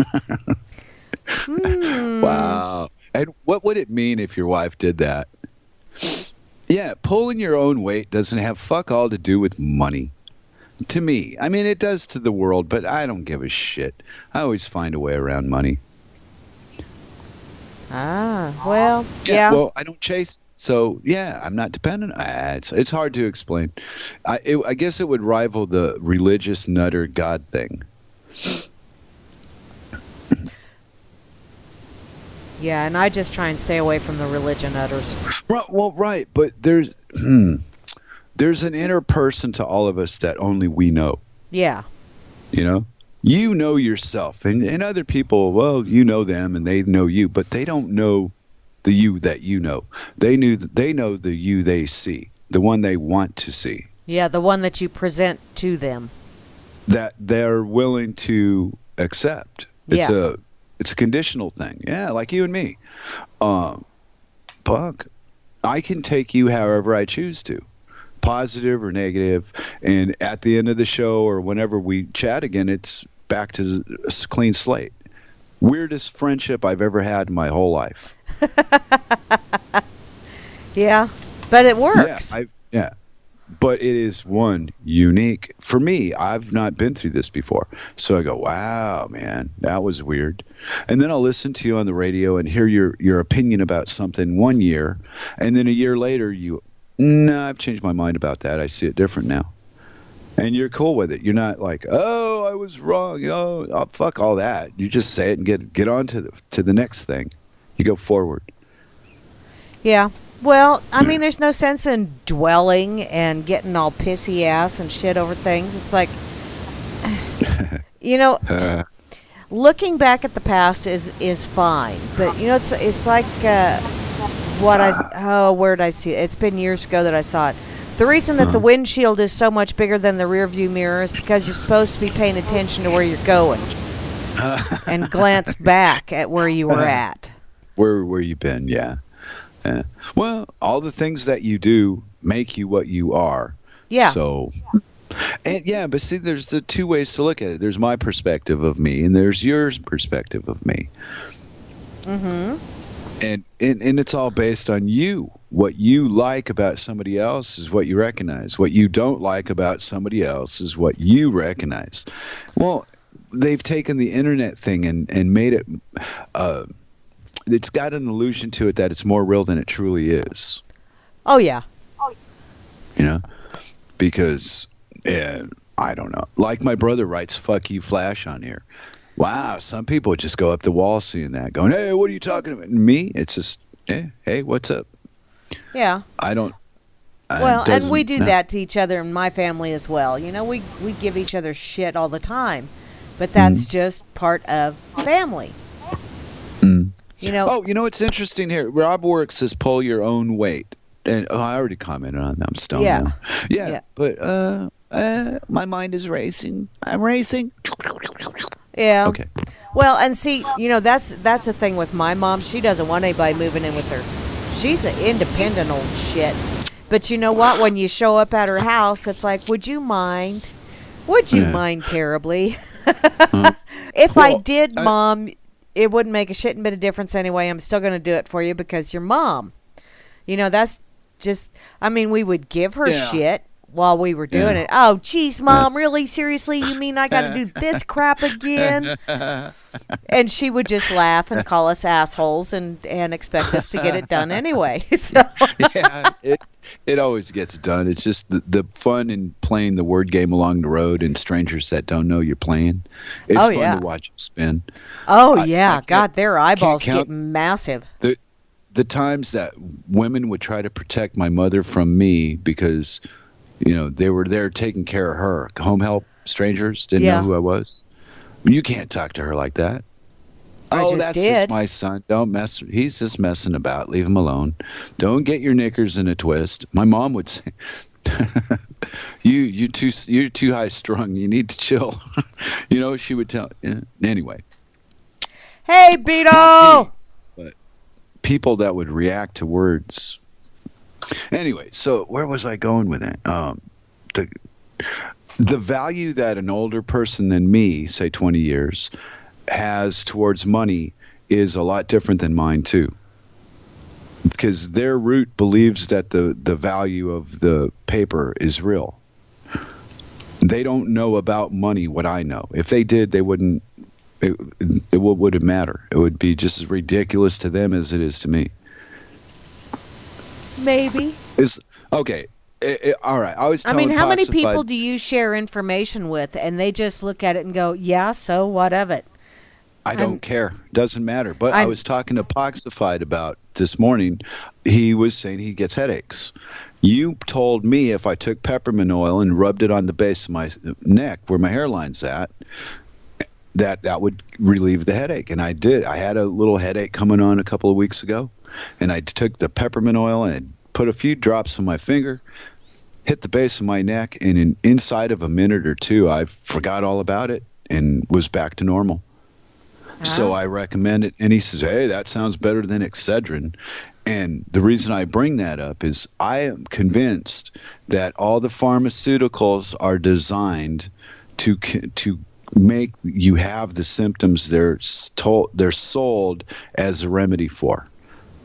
S1: Wow. And what would it mean if your wife did that? Yeah, pulling your own weight doesn't have fuck all to do with money. To me. I mean, it does to the world, but I don't give a shit. I always find a way around money.
S2: Well, yeah.
S1: Well, I don't chase. So, yeah, I'm not dependent. It's hard to explain. I guess it would rival the religious nutter God thing.
S2: Yeah, and I just try and stay away from the religion nutters.
S1: Right, but there's an inner person to all of us that only we know. Yeah. You know yourself, and other people, well, you know them and they know you, but they don't know the you that you know. They know the you they see, the one they want to see.
S2: Yeah, the one that you present to them.
S1: That they're willing to accept. It's a conditional thing. Yeah, like you and me. Punk, I can take you however I choose to. Positive or negative, and at the end of the show or whenever we chat again, it's back to a clean slate. Weirdest friendship I've ever had in my whole life.
S2: Yeah, but it works.
S1: Yeah, but it is one unique. For me, I've not been through this before, so I go, wow, man, that was weird. And then I'll listen to you on the radio and hear your opinion about something 1 year, and then a year later no, I've changed my mind about that. I see it different now. And you're cool with it. You're not like, oh, I was wrong. Oh, fuck all that. You just say it and get on to the next thing. You go forward.
S2: Yeah. Well, I mean, there's no sense in dwelling and getting all pissy ass and shit over things. It's like, looking back at the past is fine. But, it's like... where did I see it? It's been years ago that I saw it. The reason that the windshield is so much bigger than the rear view mirror is because you're supposed to be paying attention to where you're going and glance back at where you were at.
S1: Where you've been, yeah. Well, all the things that you do make you what you are.
S2: Yeah.
S1: So, and but see, there's the two ways to look at it. There's my perspective of me, and there's your perspective of me. Mm-hmm. And it's all based on you. What you like about somebody else is what you recognize. What you don't like about somebody else is what you recognize. Well, they've taken the internet thing and made it it's got an illusion to it that it's more real than it truly is.
S2: Oh yeah.
S1: You know, because I don't know. Like my brother writes "fuck you, Flash" on here. Wow, some people just go up the wall seeing that, going, "Hey, what are you talking about?" And me, it's just, hey, what's up?
S2: Yeah.
S1: I don't.
S2: Well, and we do that to each other in my family as well. You know, we give each other shit all the time, but that's just part of family. You know.
S1: Oh, you know what's interesting here? Rob Works says pull your own weight. And I already commented on that. I'm stoned now. Yeah. But my mind is racing. I'm racing.
S2: Yeah.
S1: Okay.
S2: Well, and see, you know, that's the thing with my mom. She doesn't want anybody moving in with her. She's an independent old shit. But you know what? When you show up at her house, it's like, would you mind? Would you mind terribly? If I did, Mom, it wouldn't make a shit bit of difference anyway. I'm still going to do it for you because you're Mom. You know, that's just, I mean, we would give her shit while we were doing it. Oh, geez, Mom, really? Seriously? You mean I got to do this crap again? And she would just laugh and call us assholes and expect us to get it done anyway. So.
S1: Yeah, it always gets done. It's just the fun in playing the word game along the road and strangers that don't know you're playing. It's fun to watch them spin.
S2: Oh, yeah. God, their eyeballs get massive.
S1: The times that women would try to protect my mother from me because, you know, they were there taking care of her. Home help, strangers, didn't know who I was. You can't talk to her like that. That's just my son. Don't mess. He's just messing about. Leave him alone. Don't get your knickers in a twist. My mom would say, you're too high strung. You need to chill. You know, she would tell. Anyway.
S2: Hey, Beto!
S1: But people that would react to words. Anyway, so where was I going with that? The value that an older person than me, say 20 years, has towards money is a lot different than mine too. Because their root believes that the value of the paper is real. They don't know about money what I know. If they did, they wouldn't. It wouldn't matter. It would be just as ridiculous to them as it is to me.
S2: Maybe.
S1: Okay. All right.
S2: I mean, how many people do you share information with, and they just look at it and go, "Yeah, so what of it?"
S1: I don't care. Doesn't matter. But I was talking to Poxifide about this morning. He was saying he gets headaches. You told me if I took peppermint oil and rubbed it on the base of my neck where my hairline's at, that would relieve the headache. And I did. I had a little headache coming on a couple of weeks ago, and I took the peppermint oil and put a few drops on my finger, hit the base of my neck, and inside of a minute or two, I forgot all about it and was back to normal. So I recommend it. And he says, hey, that sounds better than Excedrin. And the reason I bring that up is I am convinced that all the pharmaceuticals are designed to make you have the symptoms they're sold as a remedy for.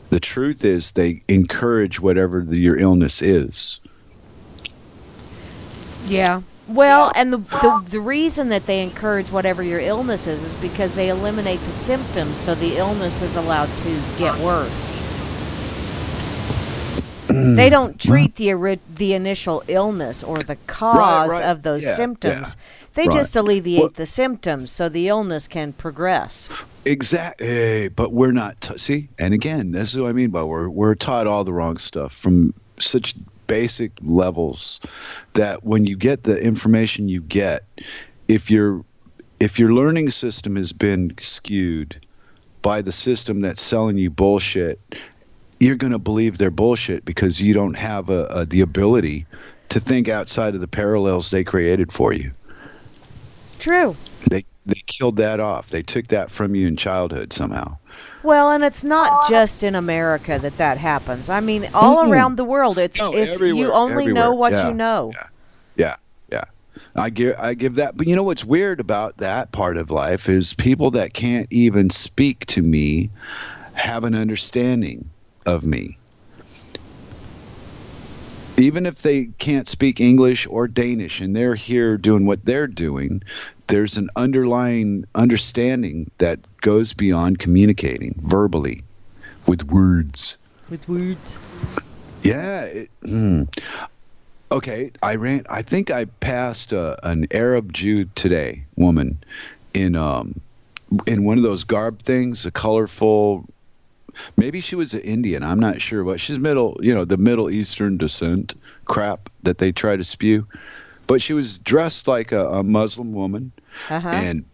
S1: The truth is they encourage whatever your illness is.
S2: Yeah. Well, and the reason that they encourage whatever your illness is because they eliminate the symptoms, so the illness is allowed to get worse. They don't treat the initial illness or the cause of those symptoms. They just alleviate the symptoms, so the illness can progress.
S1: Exactly. But we're not. See, and again, this is what I mean by we're taught all the wrong stuff from such basic levels that when you get the information you get, if your learning system has been skewed by the system that's selling you bullshit, you're going to believe their bullshit because you don't have the ability to think outside of the parallels they created for you.
S2: True.
S1: They killed that off. They took that from you in childhood somehow.
S2: Well, and it's not just in America that happens. I mean, all around the world, it's you only know what you know.
S1: Yeah. I give that. But you know what's weird about that part of life is people that can't even speak to me have an understanding of me. Even if they can't speak English or Danish and they're here doing what they're doing, there's an underlying understanding that goes beyond communicating verbally. with words.
S2: With words.
S1: Yeah. Okay, I think I passed an Arab Jew today, woman, in one of those garb things, a colorful. Maybe she was an Indian. I'm not sure, but she's the Middle Eastern descent crap that they try to spew. But she was dressed like a Muslim woman, and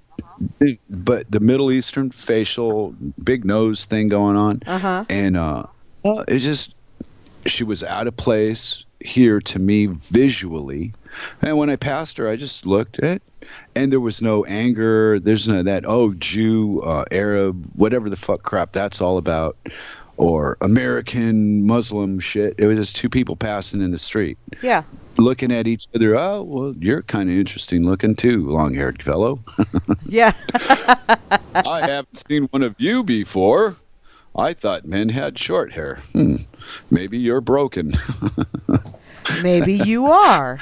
S1: but the Middle Eastern facial, big nose thing going on, and it just she was out of place here to me visually, and when I passed her, I just looked at it, and there was no anger. There's no that Jew, Arab, whatever the fuck crap that's all about, or American Muslim shit. It was just two people passing in the street.
S2: Yeah.
S1: Looking at each other. Oh, well, you're kind of interesting looking too, long-haired fellow.
S2: Yeah.
S1: I haven't seen one of you before. I thought men had short hair. Maybe you're broken.
S2: Maybe you are.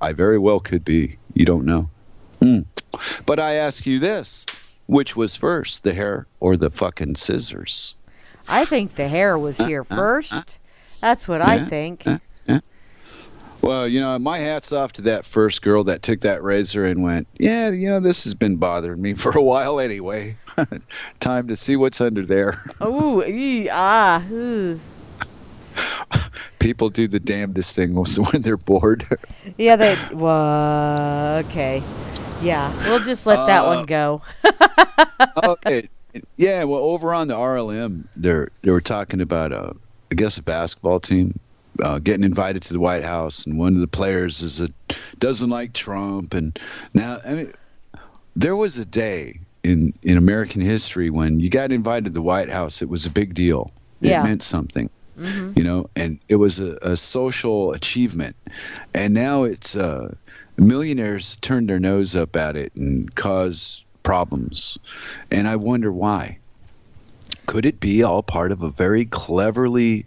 S1: I very well could be. You don't know. But I ask you this. Which was first, the hair or the fucking scissors?
S2: I think the hair was here first. That's what I think.
S1: Well, my hat's off to that first girl that took that razor and went, yeah, this has been bothering me for a while anyway. Time to see what's under there.
S2: Oh,
S1: People do the damnedest thing when they're bored.
S2: Yeah, okay. Yeah, we'll just let that one go.
S1: Okay. Yeah, well, over on the RLM, they were talking about, I guess, a basketball team. Getting invited to the White House, and one of the players doesn't like Trump, and now there was a day in American history when you got invited to the White House. It was a big deal. It meant something, and it was a social achievement. And now it's millionaires turn their nose up at it and cause problems, and I wonder why. Could it be all part of a very cleverly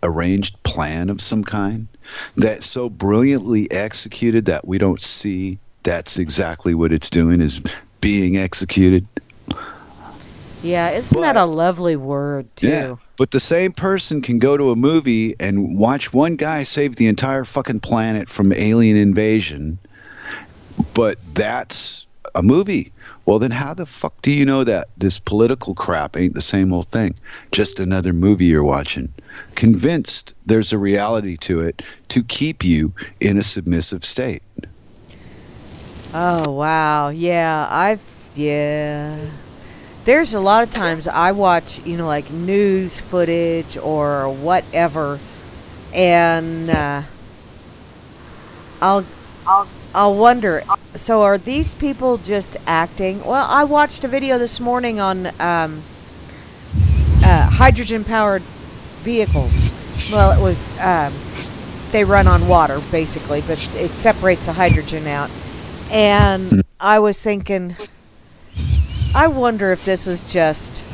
S1: arranged plan of some kind that's so brilliantly executed that we don't see that's exactly what it's doing is being executed?
S2: Yeah, isn't that a lovely word, too?
S1: Yeah, but the same person can go to a movie and watch one guy save the entire fucking planet from alien invasion, but that's a movie. Well, then how the fuck do you know that this political crap ain't the same old thing? Just another movie you're watching. Convinced there's a reality to it to keep you in a submissive state.
S2: Oh, wow. Yeah, There's a lot of times I watch, like news footage or whatever, and I'll wonder, so are these people just acting? Well, I watched a video this morning on hydrogen-powered vehicles. Well, it was, they run on water, basically, but it separates the hydrogen out. And I was thinking, I wonder if this is just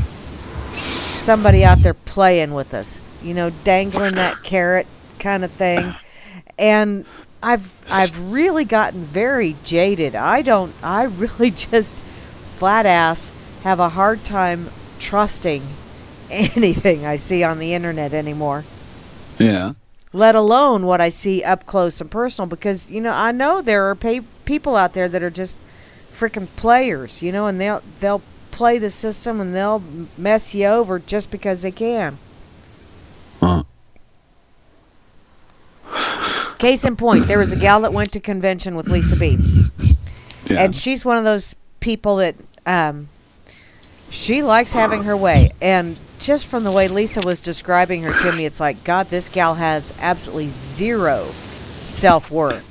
S2: somebody out there playing with us, dangling that carrot kind of thing. And I've really gotten very jaded. I really just flat ass have a hard time trusting anything I see on the internet anymore.
S1: Yeah.
S2: Let alone what I see up close and personal, because I know there are people out there that are just freaking players, and they'll play the system and they'll mess you over just because they can. Case in point, there was a gal that went to convention with Lisa B. Yeah. And she's one of those people that she likes having her way. And just from the way Lisa was describing her to me, it's like, God, this gal has absolutely zero self-worth.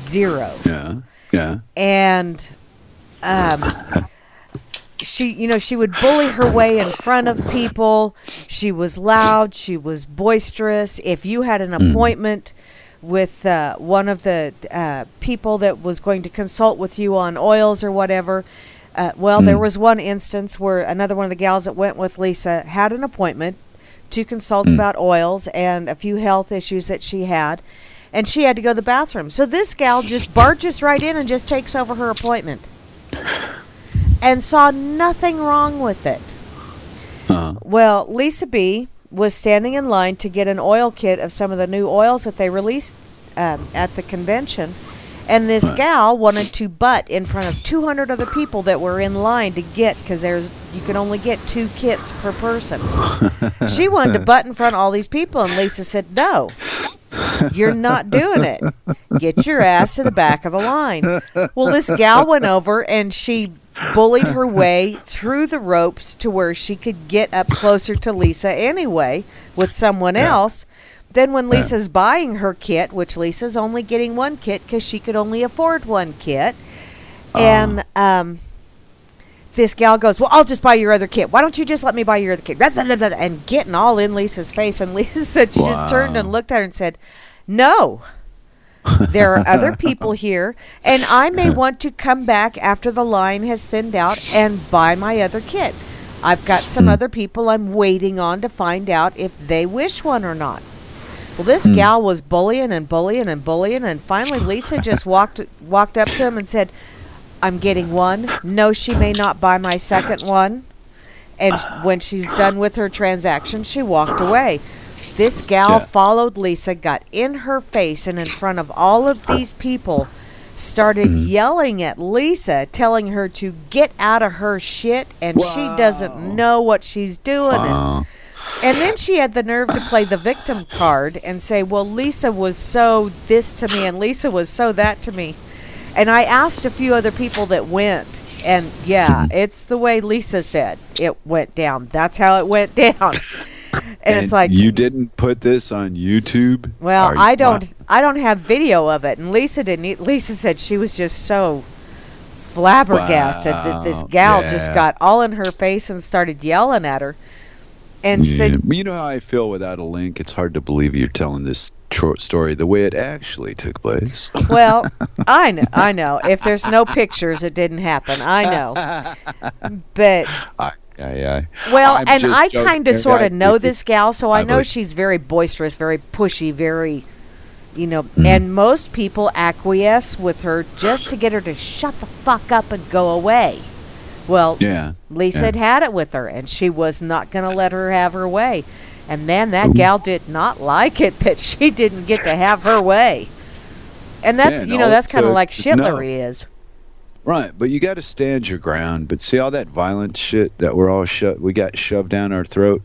S2: Zero.
S1: Yeah. Yeah.
S2: And she would bully her way in front of people. She was loud. She was boisterous. If you had an appointment with one of the people that was going to consult with you on oils or whatever, there was one instance where another one of the gals that went with Lisa had an appointment to consult about oils and a few health issues that she had, and she had to go to the bathroom. So this gal just barges right in and just takes over her appointment and saw nothing wrong with it. Well, Lisa B was standing in line to get an oil kit of some of the new oils that they released at the convention. And this gal wanted to butt in front of 200 other people that were in line to get, because you can only get 2 kits per person. She wanted to butt in front of all these people, and Lisa said, no, you're not doing it. Get your ass to the back of the line. Well, this gal went over, and she bullied her way through the ropes to where she could get up closer to Lisa anyway with someone else. Then when Lisa's buying her kit, which Lisa's only getting 1 kit because she could only afford 1 kit, and this gal goes, well, I'll just buy your other kit. Why don't you just let me buy your other kit? And getting all in Lisa's face. And Lisa said she just turned and looked at her and said, no, there are other people here, and I may want to come back after the line has thinned out and buy my other kit. I've got some other people I'm waiting on to find out if they wish one or not. Well, this gal was bullying and bullying and bullying, and finally Lisa just walked up to him and said, I'm getting 1. No, she may not buy my second one. And when she's done with her transaction, she walked away. This gal followed Lisa, got in her face, and in front of all of these people, started yelling at Lisa, telling her to get out of her shit, and she doesn't know what she's doing. And then she had the nerve to play the victim card and say, well, Lisa was so this to me, and Lisa was so that to me. And I asked a few other people that went, and it's the way Lisa said it went down. That's how it went down. And it's like,
S1: you didn't put this on YouTube?
S2: Well, I don't have video of it, and Lisa didn't. Lisa said she was just so flabbergasted that this gal just got all in her face and started yelling at her. And she said,
S1: you know how I feel without a link? It's hard to believe you're telling this short story the way it actually took place.
S2: Well, I know. If there's no pictures, it didn't happen. I know. But well, and I kind of sort of know this gal, so I know she's very boisterous, very pushy, very, and most people acquiesce with her just to get her to shut the fuck up and go away. Well, Lisa had it with her, and she was not going to let her have her way. And man, that gal did not like it that she didn't get to have her way. And that's, that's kind of like shitlery is.
S1: Right, but you got to stand your ground. But see all that violent shit that we got shoved down our throat?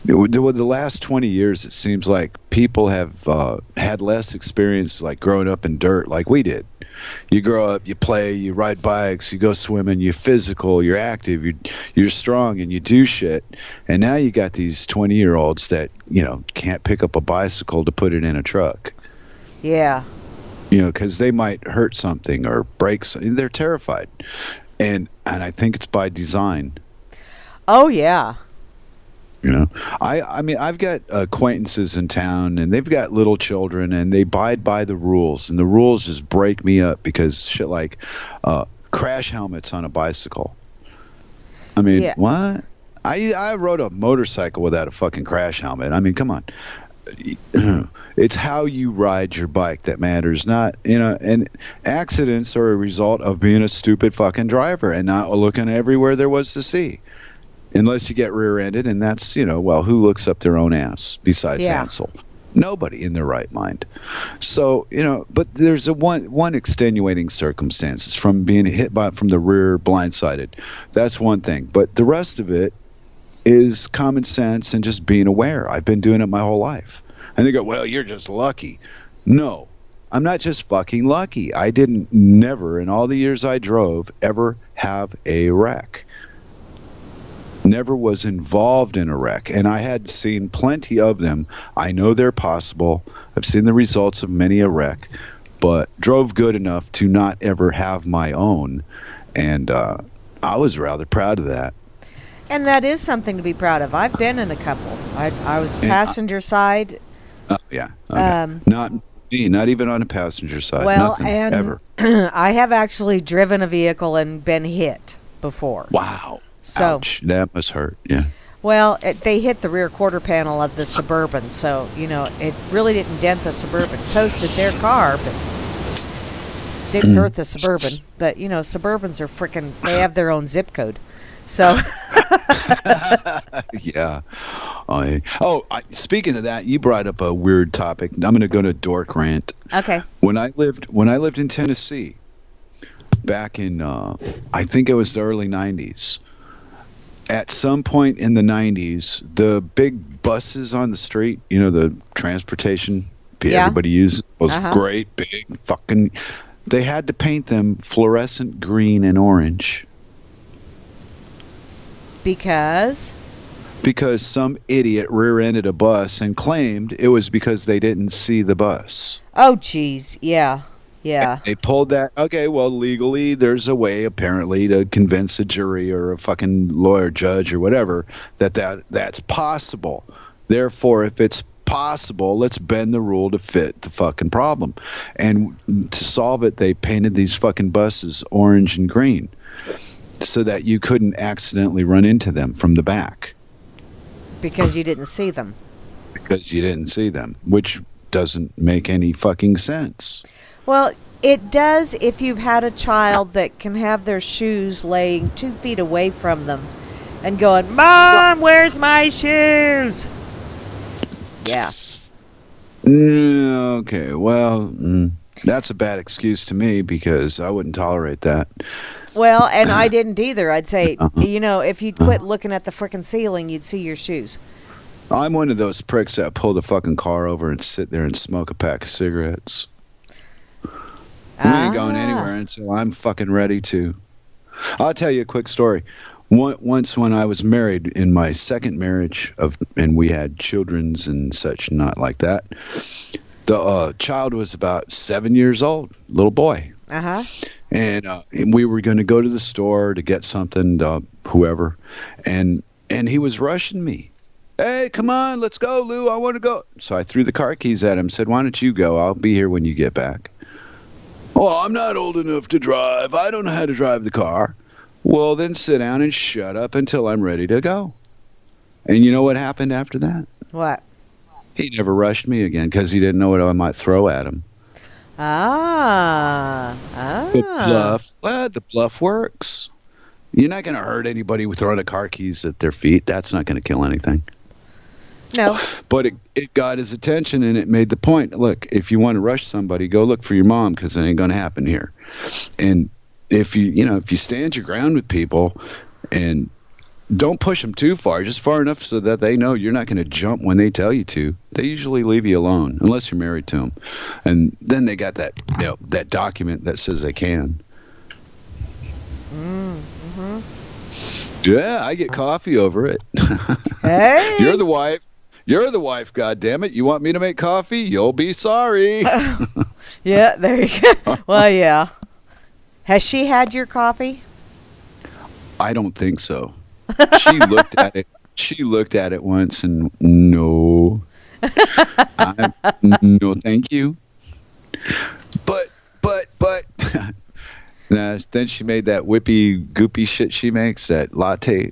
S1: The last 20 years, it seems like people have had less experience, like growing up in dirt, like we did. You grow up, you play, you ride bikes, you go swimming, you're physical, you're active, you're strong, and you do shit. And now you got these 20-year-olds that can't pick up a bicycle to put it in a truck.
S2: Yeah.
S1: Because they might hurt something or break something. They're terrified, and I think it's by design.
S2: Oh yeah.
S1: I mean, I've got acquaintances in town, and they've got little children, and they abide by the rules, and the rules just break me up because shit like crash helmets on a bicycle. I mean, what? I rode a motorcycle without a fucking crash helmet. I mean, come on. It's how you ride your bike that matters, not, and accidents are a result of being a stupid fucking driver and not looking everywhere there was to see. Unless you get rear-ended, and that's, who looks up their own ass besides Hansel? Nobody in their right mind. So, but there's one extenuating circumstances from being hit from the rear blindsided. That's one thing. But the rest of it is common sense and just being aware. I've been doing it my whole life. And they go, well, you're just lucky. No, I'm not just fucking lucky. I didn't never, in all the years I drove, ever have a wreck. Never was involved in a wreck, and I had seen plenty of them. I know they're possible. I've seen the results of many a wreck, but drove good enough to not ever have my own, and I was rather proud of that.
S2: And that is something to be proud of. I've been in a couple. I was passenger side.
S1: Oh yeah, okay. Not me, not even on a passenger side.
S2: Well,
S1: nothing,
S2: and
S1: ever.
S2: I have actually driven a vehicle and been hit before.
S1: Wow.
S2: So,
S1: ouch, that must hurt. Yeah.
S2: Well, they hit the rear quarter panel of the Suburban, so it really didn't dent the Suburban. Toasted their car, but didn't hurt the Suburban. But Suburbans are freaking. They have their own zip code, so.
S1: Yeah. Speaking of that, you brought up a weird topic. I'm going to go to dork rant.
S2: Okay.
S1: When I lived in Tennessee, back in I think it was the early '90s. At some point in the '90s, the big buses on the street, the transportation everybody uses, those great big fucking. They had to paint them fluorescent green and orange.
S2: Because
S1: some idiot rear-ended a bus and claimed it was because they didn't see the bus.
S2: Oh, jeez. Yeah. Yeah.
S1: They pulled that. Okay, well, legally, there's a way, apparently, to convince a jury or a fucking lawyer, judge, or whatever, that's possible. Therefore, if it's possible, let's bend the rule to fit the fucking problem. And to solve it, they painted these fucking buses orange and green so that you couldn't accidentally run into them from the back.
S2: Because you didn't see them.
S1: Because you didn't see them, which doesn't make any fucking sense.
S2: Well, it does if you've had a child that can have their shoes laying 2 feet away from them and going, "Mom, where's my shoes?" Yeah.
S1: Okay, well, that's a bad excuse to me because I wouldn't tolerate that.
S2: Well, and I didn't either. I'd say, if you'd quit looking at the frickin' ceiling, you'd see your shoes.
S1: I'm one of those pricks that pull the fucking car over and sit there and smoke a pack of cigarettes. We ain't going anywhere until I'm fucking ready to. I'll tell you a quick story. Once when I was married in my second marriage and we had children's and such, not like that, the child was about 7 years old, little boy.
S2: Uh-huh.
S1: And we were going to go to the store to get something, whoever, and he was rushing me. Hey, come on, let's go, Lou. I want to go. So I threw the car keys at him, said, why don't you go? I'll be here when you get back. Oh, I'm not old enough to drive. I don't know how to drive the car. Well, then sit down and shut up until I'm ready to go. And you know what happened after that?
S2: What?
S1: He never rushed me again because he didn't know what I might throw at him. The bluff works. You're not going to hurt anybody with throwing the car keys at their feet. That's not going to kill anything.
S2: No.
S1: But it got his attention and it made the point. Look, if you want to rush somebody, go look for your mom because it ain't going to happen here. And if you stand your ground with people and don't push them too far, just far enough so that they know you're not going to jump when they tell you to. They usually leave you alone unless you're married to them. And then they got that that document that says they can.
S2: Mm-hmm.
S1: Yeah, I get coffee over it.
S2: Hey.
S1: You're the wife. You're the wife, goddammit. You want me to make coffee? You'll be sorry.
S2: Yeah, there you go. Well, yeah. Has she had your coffee?
S1: I don't think so. She looked at it. She looked at it once and no. No, thank you. But. Then she made that whippy, goopy shit she makes, that latte.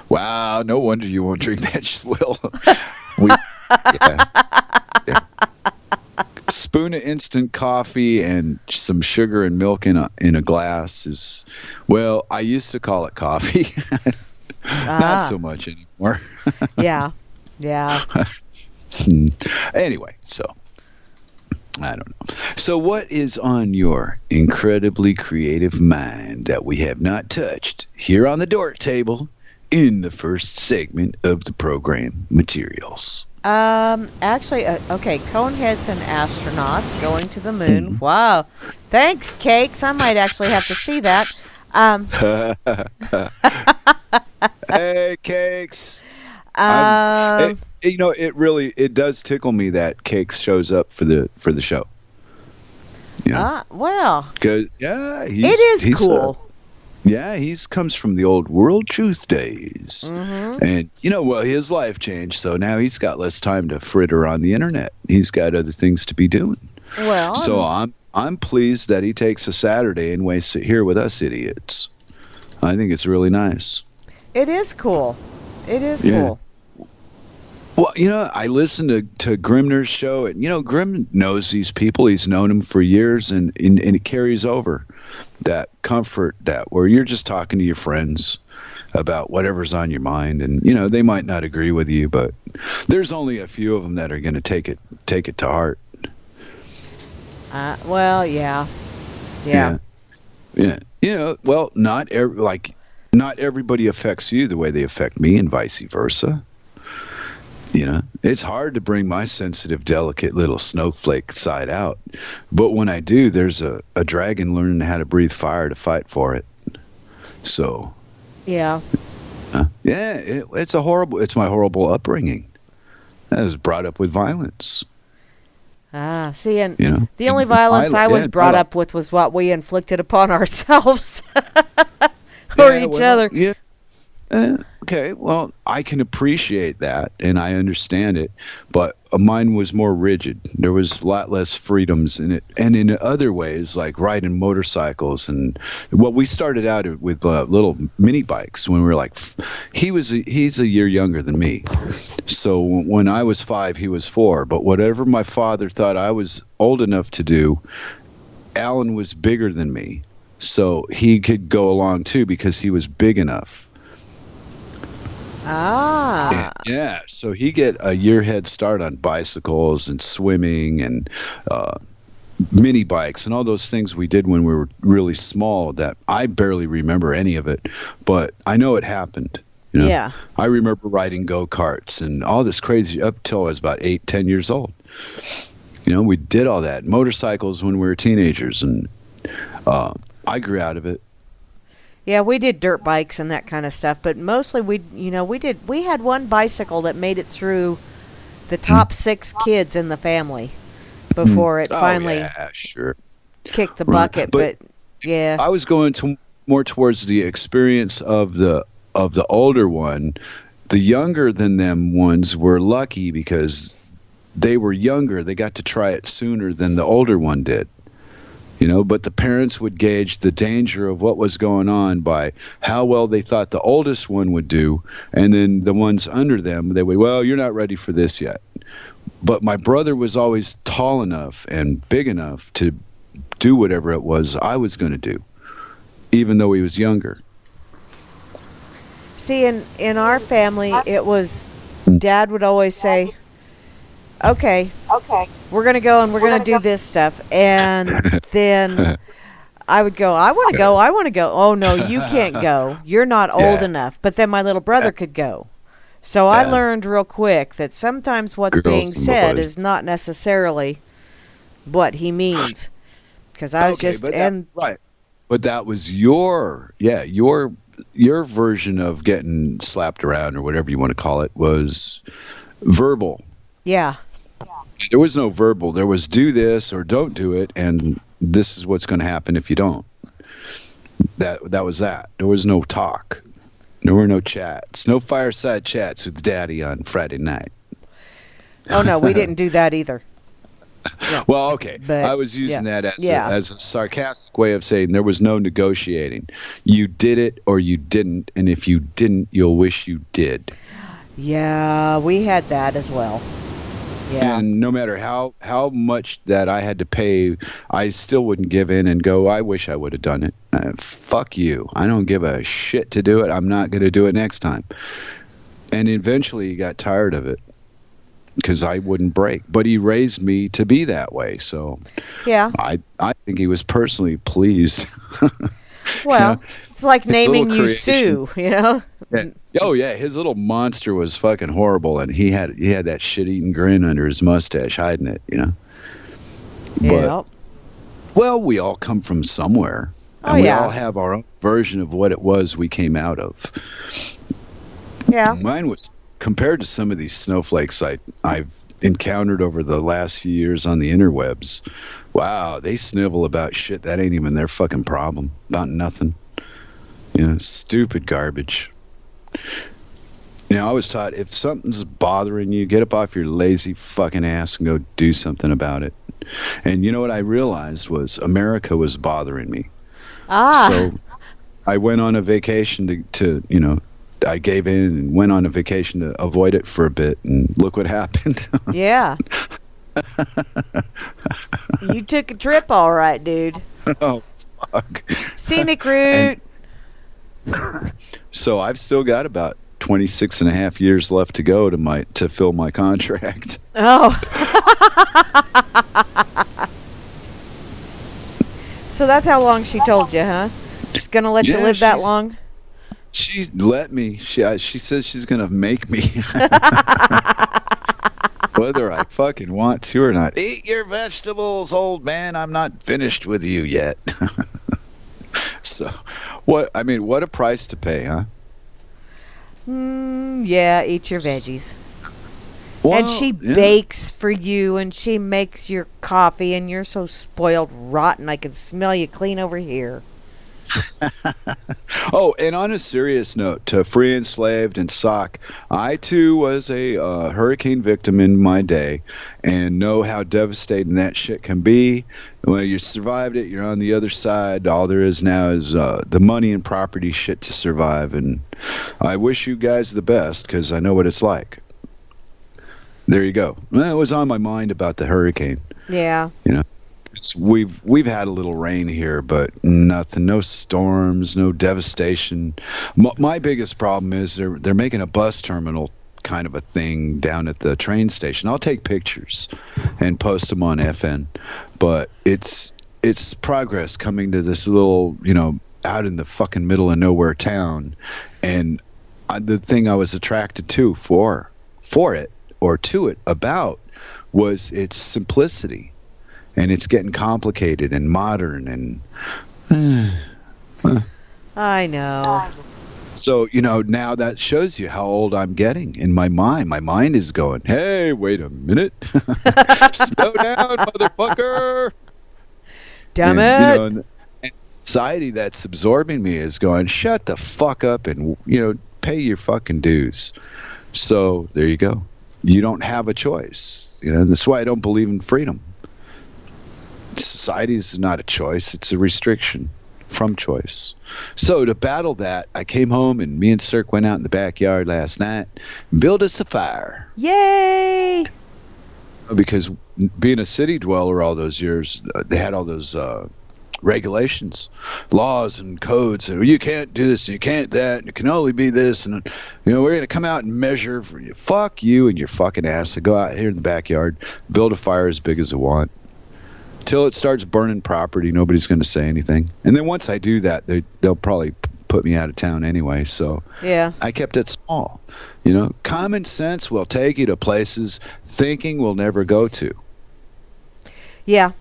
S1: Wow, no wonder you won't drink that swill. Yeah. Spoon of instant coffee and some sugar and milk in a glass is, well, I used to call it coffee. Not so much anymore.
S2: Yeah.
S1: Anyway, so I don't know. So what is on your incredibly creative mind that we have not touched here on the Dork Table in the first segment of the program materials?
S2: Actually, okay, Coneheads and astronauts going to the moon. Wow. Thanks, Cakes. I might actually have to see that.
S1: Hey, Cakes. It does tickle me that Cakes shows up for the show.
S2: Well.
S1: It
S2: is cool.
S1: He comes from the old World Truth days.
S2: Mm-hmm.
S1: And, his life changed, so now he's got less time to fritter on the internet. He's got other things to be doing.
S2: Well.
S1: So I'm pleased that he takes a Saturday and wastes it here with us idiots. I think it's really nice.
S2: It is cool. It is cool.
S1: Well, I listened to Grimner's show, and Grim knows these people. He's known them for years, and it carries over that comfort that where you're just talking to your friends about whatever's on your mind, and they might not agree with you, but there's only a few of them that are going to take it to heart.
S2: Well, yeah.
S1: Well, not everybody affects you the way they affect me, and vice versa. It's hard to bring my sensitive, delicate little snowflake side out, but when I do, there's a dragon learning how to breathe fire to fight for it. So
S2: Yeah.
S1: It's my horrible upbringing. I was brought up with violence.
S2: See, and the only violence I was brought up with was what we inflicted upon ourselves or each other.
S1: Yeah. Okay, well, I can appreciate that, and I understand it, but mine was more rigid. There was a lot less freedoms in it, and in other ways, like riding motorcycles, and we started out with little mini bikes when we were like, he's a year younger than me, so when I was 5, he was 4, but whatever my father thought I was old enough to do, Alan was bigger than me, so he could go along too because he was big enough. Yeah, so he get a year head start on bicycles and swimming and mini bikes and all those things we did when we were really small that I barely remember any of it, but I know it happened.
S2: Yeah.
S1: I remember riding go-karts and all this crazy up till I was about 8, 10 years old. We did all that. Motorcycles when we were teenagers, and I grew out of it.
S2: Yeah, we did dirt bikes and that kind of stuff, but mostly we had one bicycle that made it through the top 6 kids in the family before it finally kicked the bucket. But yeah,
S1: I was going more towards the experience of the older one. The younger than them ones were lucky because they were younger. They got to try it sooner than the older one did. But the parents would gauge the danger of what was going on by how well they thought the oldest one would do, and then the ones under them, they would, well, you're not ready for this yet. But my brother was always tall enough and big enough to do whatever it was I was going to do, even though he was younger.
S2: See, in our family, it was, Dad would always say, okay, we're going to go and we're going to do this stuff. And then I would go, I want to go. Oh, no, you can't go. You're not old enough. But then my little brother could go. So I learned real quick that sometimes what's being said is not necessarily what he means. Because I was
S1: right. But that was your version of getting slapped around or whatever you want to call it was verbal.
S2: Yeah.
S1: There was no verbal. There was do this or don't do it, and this is what's going to happen if you don't. That was that. There was no talk. There were no chats. No fireside chats with Daddy on Friday night.
S2: Oh, no, we didn't do that either. Yeah.
S1: Well, okay. But, I was using that as a sarcastic way of saying there was no negotiating. You did it or you didn't, and if you didn't, you'll wish you did.
S2: Yeah, we had that as well. Yeah.
S1: And no matter how much that I had to pay, I still wouldn't give in and go, I wish I would have done it. Fuck you. I don't give a shit to do it. I'm not going to do it next time. And eventually he got tired of it because I wouldn't break. But he raised me to be that way. So
S2: yeah,
S1: I think he was personally pleased.
S2: Well, it's like naming you Sue,
S1: Yeah. Oh yeah, his little monster was fucking horrible, and he had that shit-eating grin under his mustache, hiding it,
S2: Yeah.
S1: But, well, we all come from somewhere, and we all have our own version of what it was we came out of.
S2: Yeah.
S1: Mine was compared to some of these snowflakes I've encountered over the last few years on the interwebs. Wow, they snivel about shit that ain't even their fucking problem. About nothing. Stupid garbage. I was taught if something's bothering you, get up off your lazy fucking ass and go do something about it. And you know what I realized was America was bothering me. So I went on a vacation to I gave in and went on a vacation to avoid it for a bit, and look what happened.
S2: Yeah. You took a trip, all right, dude.
S1: Oh, fuck.
S2: Scenic route.
S1: So I've still got about 26 and a half years left to go to fill my contract.
S2: Oh. So that's how long she told you, huh? She's going to let you live that long?
S1: She let me. She says she's going to make me. Whether I fucking want to or not. Eat your vegetables, old man. I'm not finished with you yet. So, what a price to pay, huh?
S2: Yeah, eat your veggies.
S1: Well,
S2: and she bakes for you, and she makes your coffee, and you're so spoiled rotten, I can smell you clean over here.
S1: Oh, and on a serious note, to Free Enslaved and Sock, I too was a hurricane victim in my day, and know how devastating that shit can be. Well, you survived it, you're on the other side. All there is now is the money and property shit to survive, and I wish you guys the best, because I know what it's like. There you go. Well, it was on my mind about the hurricane.
S2: Yeah.
S1: You know, we've had a little rain here, but nothing, no storms, no devastation. My biggest problem is they're making a bus terminal kind of a thing down at the train station. I'll take pictures and post them on FN, but it's progress coming to this little, out in the fucking middle of nowhere town, and the thing I was attracted to for it or to it about was its simplicity. And it's getting complicated and modern and...
S2: I know.
S1: So, now that shows you how old I'm getting in my mind. My mind is going, hey, wait a minute. Slow down, motherfucker.
S2: Damn it.
S1: And society that's absorbing me is going, shut the fuck up and, pay your fucking dues. So, there you go. You don't have a choice. That's why I don't believe in freedom. Society is not a choice, it's a restriction from choice. So to battle that, I came home and me and Cirque went out in the backyard last night and built us a fire.
S2: Yay!
S1: Because being a city dweller all those years, they had all those regulations, laws and codes. And you can't do this, and you can't that, and it can only be this, and we're going to come out and measure for you. Fuck you and your fucking ass. So go out here in the backyard, build a fire as big as you want. Till it starts burning property, nobody's going to say anything. And then once I do that, they'll probably put me out of town anyway. So
S2: yeah,
S1: I kept it small. Common sense will take you to places thinking will never go to.
S2: Yeah.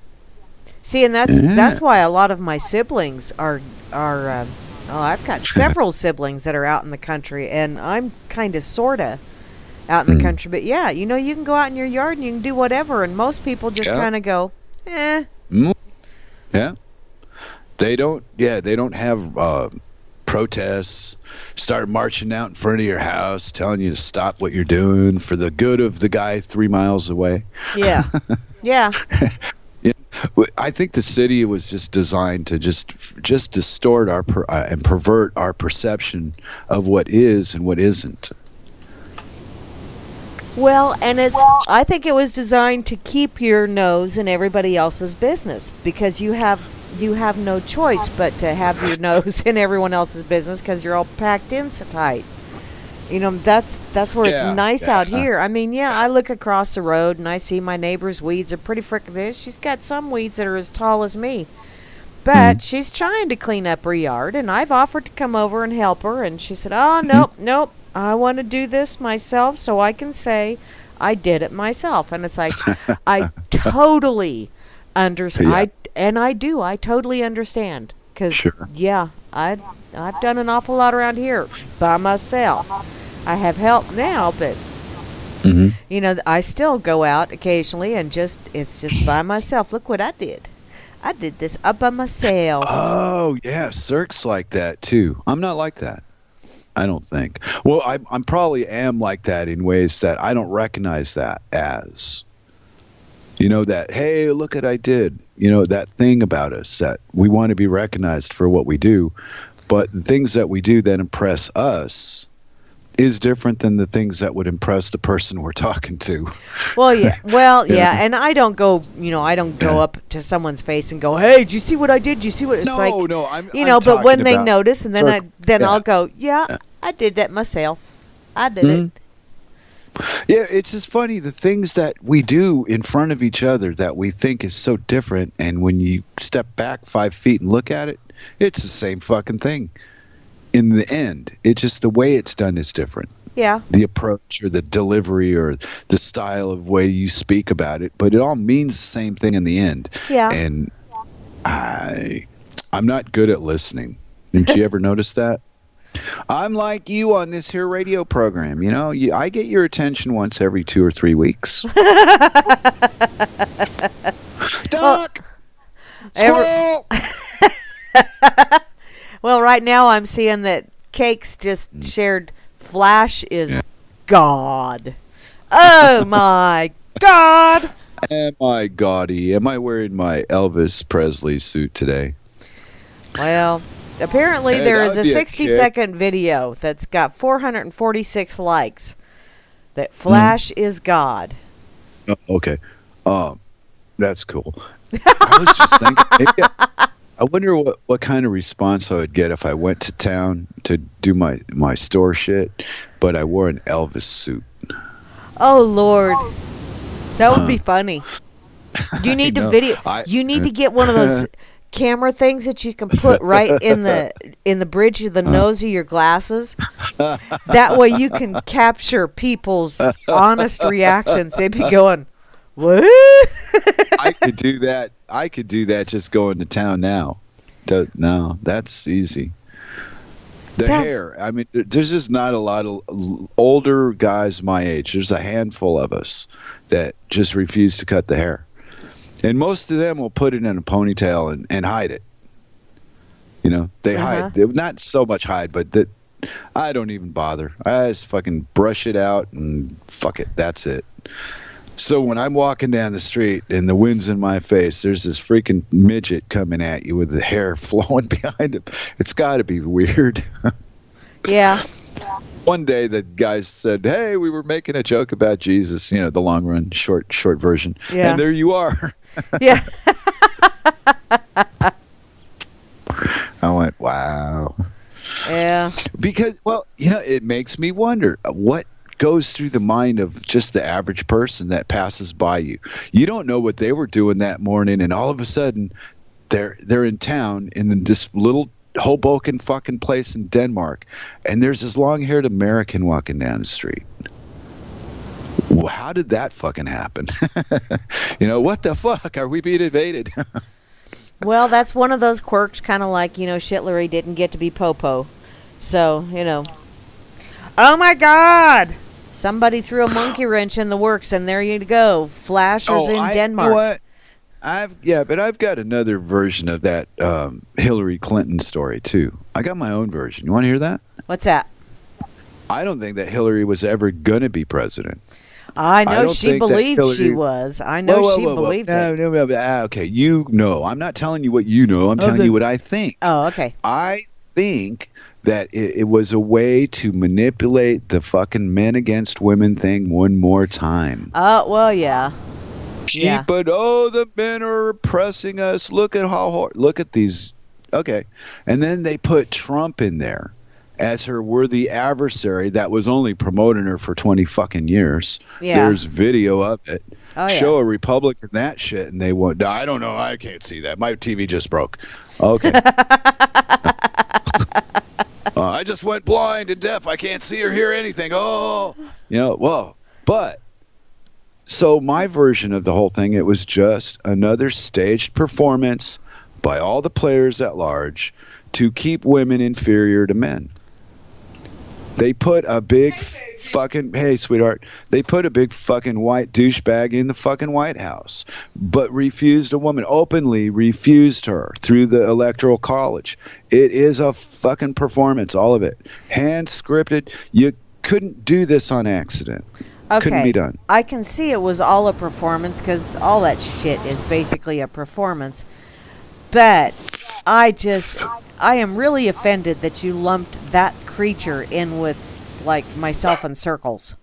S2: See, and that's why a lot of my siblings are I've got several siblings that are out in the country, and I'm kind of sorta out in the country. But yeah, you can go out in your yard and you can do whatever, and most people just kind of go, eh.
S1: Yeah. They don't have protests, start marching out in front of your house, telling you to stop what you're doing for the good of the guy 3 miles away.
S2: Yeah. Yeah.
S1: Yeah. I think the city was just designed to just distort and pervert our perception of what is and what isn't.
S2: Well, and I think it was designed to keep your nose in everybody else's business, because you have no choice but to have your nose in everyone else's business because you're all packed in so tight. That's where it's nice out here. I mean, I look across the road and I see my neighbor's weeds are pretty frickin' big. She's got some weeds that are as tall as me. But she's trying to clean up her yard, and I've offered to come over and help her, and she said, oh, nope. I want to do this myself so I can say I did it myself. And it's like, I totally understand. I totally understand. Because, I've done an awful lot around here by myself. I have help now, but, I still go out occasionally and it's just by myself. Look what I did. I did this up by myself.
S1: Oh, yeah. Cirque's like that, too. I'm not like that. I don't think. Well, I'm probably am like that in ways that I don't recognize that as. That, hey, look what I did. That thing about us that we want to be recognized for what we do. But the things that we do that impress us is different than the things that would impress the person we're talking to.
S2: Well, yeah. Well,
S1: Yeah.
S2: yeah. And I don't go, I don't go up to someone's face and go, "Hey, did you see what I did? Did you see what?" It's
S1: No,
S2: like,
S1: no, I'm
S2: but when
S1: talking
S2: they
S1: about
S2: notice, and then
S1: yeah.
S2: I'll go, "Yeah, I did that myself. I did it."
S1: Yeah, it's just funny the things that we do in front of each other that we think is so different, and when you step back 5 feet and look at it, it's the same fucking thing. In the end, it's just the way it's done is different.
S2: Yeah.
S1: The approach or the delivery or the style of way you speak about it, but it all means the same thing in the end.
S2: Yeah.
S1: And I'm not good at listening. Didn't you ever notice that? I'm like you on this here radio program. I get your attention once every 2 or 3 weeks. Duck! Squirrel!
S2: Well, right now I'm seeing that Cakes just shared Flash is God. Oh my God!
S1: Am I gaudy? Am I wearing my Elvis Presley suit today?
S2: Well, apparently
S1: Hey,
S2: there
S1: that
S2: is a
S1: would be a
S2: 60-second video that's got 446 likes that Flash is God.
S1: Oh, okay. That's cool. I was just thinking, maybe I wonder what kind of response I would get if I went to town to do my store shit, but I wore an Elvis suit.
S2: Oh Lord, that would be funny. You need to
S1: know.
S2: video. You need to get one of those camera things that you can put right in the bridge of the nose of your glasses. That way you can capture people's honest reactions. They'd be going, "What?"
S1: I could do that. I could do that just going to town now. No, that's easy. The hair. I mean, there's just not a lot of older guys my age. There's a handful of us that just refuse to cut the hair. And most of them will put it in a ponytail and hide it. They hide. They not so much hide, but I don't even bother. I just fucking brush it out and fuck it. That's it. So when I'm walking down the street and the wind's in my face, there's this freaking midget coming at you with the hair flowing behind him. It's got to be weird.
S2: Yeah.
S1: One day the guys said, "Hey, we were making a joke about Jesus, the long run, short version."
S2: Yeah.
S1: And there you are.
S2: Yeah.
S1: I went, wow.
S2: Yeah.
S1: Because, it makes me wonder what goes through the mind of just the average person that passes by you. You don't know what they were doing that morning, and all of a sudden they're in town in this little Hoboken fucking place in Denmark, and there's this long-haired American walking down the street. How did that fucking happen? What the fuck? Are we being invaded?
S2: Well, that's one of those quirks, kind of like, Shitlery didn't get to be Popo. So, oh my God! Somebody threw a monkey wrench in the works, and there you go. Flash was in Denmark.
S1: You know what? I've got another version of that Hillary Clinton story, too. I got my own version. You want to hear that?
S2: What's that?
S1: I don't think that Hillary was ever going to be president.
S2: I know she believed she was. I know she believed it.
S1: No, okay, I'm not telling you what you know. I'm telling you what I think.
S2: Oh, okay.
S1: I think that it was a way to manipulate the fucking men against women thing one more time.
S2: Oh, well, yeah.
S1: But the men are oppressing us. Look at look at these. Okay. And then they put Trump in there as her worthy adversary that was only promoting her for 20 fucking years.
S2: Yeah.
S1: There's video of it.
S2: Oh, yeah.
S1: Show a Republican that shit and they won't. I don't know. I can't see that. My TV just broke. Okay. I just went blind and deaf. I can't see or hear anything. Oh, whoa. But so my version of the whole thing, it was just another staged performance by all the players at large to keep women inferior to men. They put a big fucking, hey, sweetheart, they put a big fucking white douchebag in the fucking White House, but refused a woman, openly refused her through the Electoral College. It is a fucking performance, all of it. Hand scripted. You couldn't do this on accident.
S2: Okay.
S1: Couldn't be done.
S2: I can see it was all a performance because all that shit is basically a performance. But I am really offended that you lumped that creature in with like myself in circles.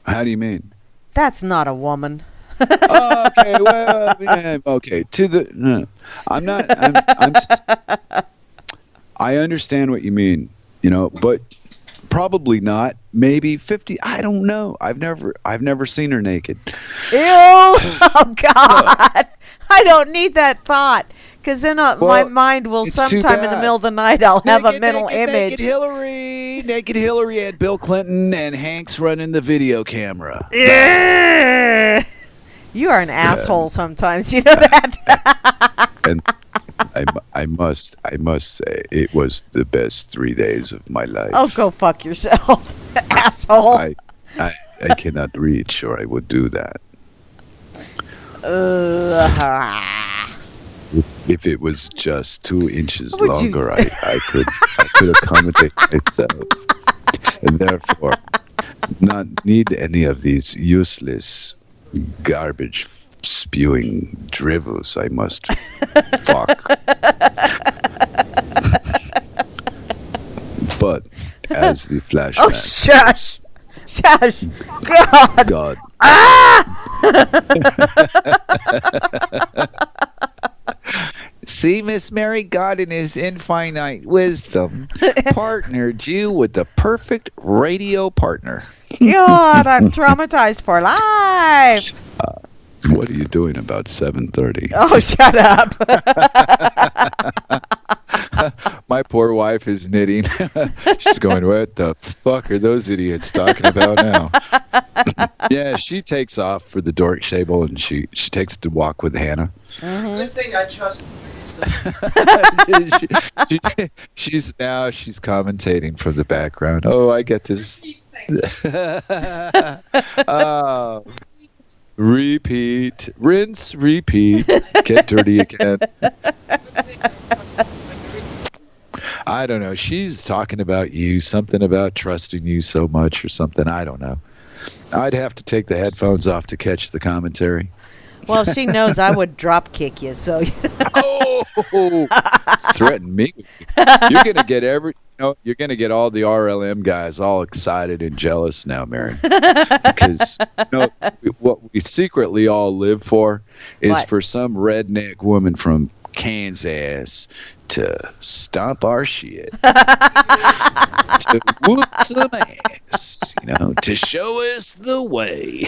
S1: How do you mean?
S2: That's not a woman.
S1: Oh, okay, well, yeah, okay. I'm not. I understand what you mean, but probably not. Maybe 50. I don't know. I've never seen her naked.
S2: Ew! Oh God! I don't need that thought, because then my mind will sometime in the middle of the night I'll have a mental image.
S1: Naked Hillary had Bill Clinton and Hanks running the video camera.
S2: Yeah. You are an asshole sometimes. You know that.
S1: And I must say it was the best 3 days of my life.
S2: Oh, go fuck yourself, asshole.
S1: I cannot reach, or I would do that. If it was just 2 inches longer, I could accommodate myself, and therefore not need any of these useless garbage spewing dribbles I must fuck. But as the flashback.
S2: Oh, shush! Shush! God! Ah!
S3: See, Miss Mary, God in his infinite wisdom partnered you with the perfect radio partner.
S2: God, I'm traumatized for life.
S1: What are you doing about 7:30?
S2: Oh, shut up.
S1: My poor wife is knitting. She's going, what the fuck are those idiots talking about now? Yeah, she takes off for the Dork Table, and she takes to walk with Hannah.
S2: Mm-hmm.
S4: Good thing I trust
S1: she's commentating from the background. Oh, I get this. Repeat, rinse, repeat, get dirty again. I don't know. She's talking about you, something about trusting you so much or something. I don't know. I'd have to take the headphones off to catch the commentary.
S2: Well, she knows I would drop kick you, so.
S1: Oh, threaten me. You're gonna get you're gonna get all the RLM guys all excited and jealous now, Mary, because what we secretly all live for is for some redneck woman from Kansas to stomp our shit, to whoop some ass, to show us the way.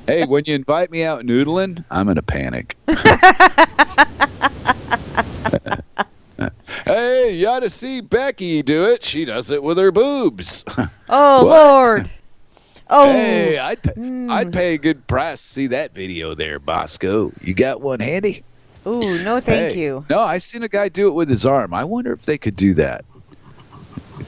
S1: Hey, when you invite me out noodling, I'm in a panic. Hey, you ought to see Becky do it. She does it with her boobs.
S2: Oh, Lord. Oh.
S1: Hey, I'd pay a good price to see that video there, Bosco. You got one handy?
S2: Ooh, no thank you.
S1: No, I seen a guy do it with his arm. I wonder if they could do that.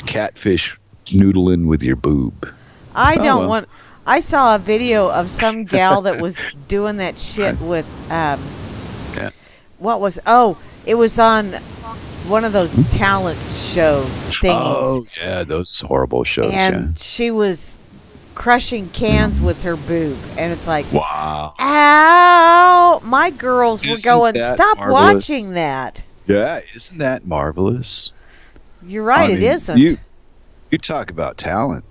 S1: Catfish noodling with your boob.
S2: I don't want... I saw a video of some gal that was doing that shit with... What was... Oh, it was on one of those talent show thingies.
S1: Oh, yeah, those horrible shows.
S2: And she was crushing cans with her boob. And it's like...
S1: Wow.
S2: Ow! My girls were going, stop
S1: marvelous?
S2: Watching that.
S1: Yeah, isn't that marvelous?
S2: You're right, it isn't.
S1: You talk about talent.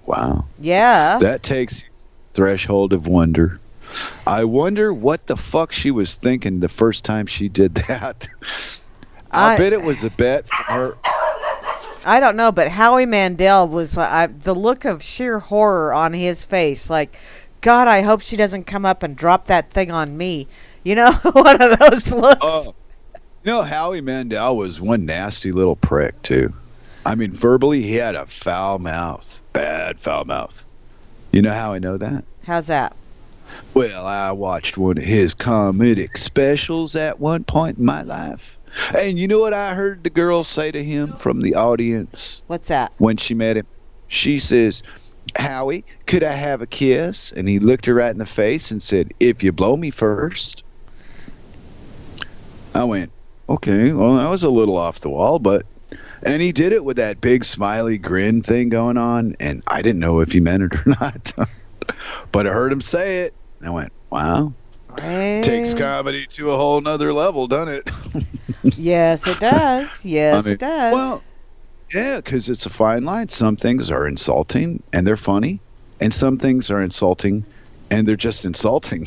S1: Wow.
S2: Yeah.
S1: That takes threshold of wonder. I wonder what the fuck she was thinking the first time she did that. I bet it was a bet for her.
S2: I don't know, but Howie Mandel was the look of sheer horror on his face. Like, God, I hope she doesn't come up and drop that thing on me. One of those looks.
S1: Howie Mandel was one nasty little prick, too. I mean, verbally, he had a foul mouth. Bad foul mouth. You know how I know that?
S2: How's that?
S1: Well, I watched one of his comedic specials at one point in my life. And you know what I heard the girl say to him from the audience?
S2: What's that?
S1: When she met him. She says, Howie, could I have a kiss? And he looked her right in the face and said, if you blow me first. I went, okay, well, that was a little off the wall, but... And he did it with that big smiley grin thing going on, and I didn't know if he meant it or not. But I heard him say it, and I went, wow. Takes comedy to a whole nother level, doesn't it?
S2: Yes, it does. Yes, it does.
S1: Well, Yeah, because it's a fine line. Some things are insulting and they're funny, and some things are insulting and they're just insulting.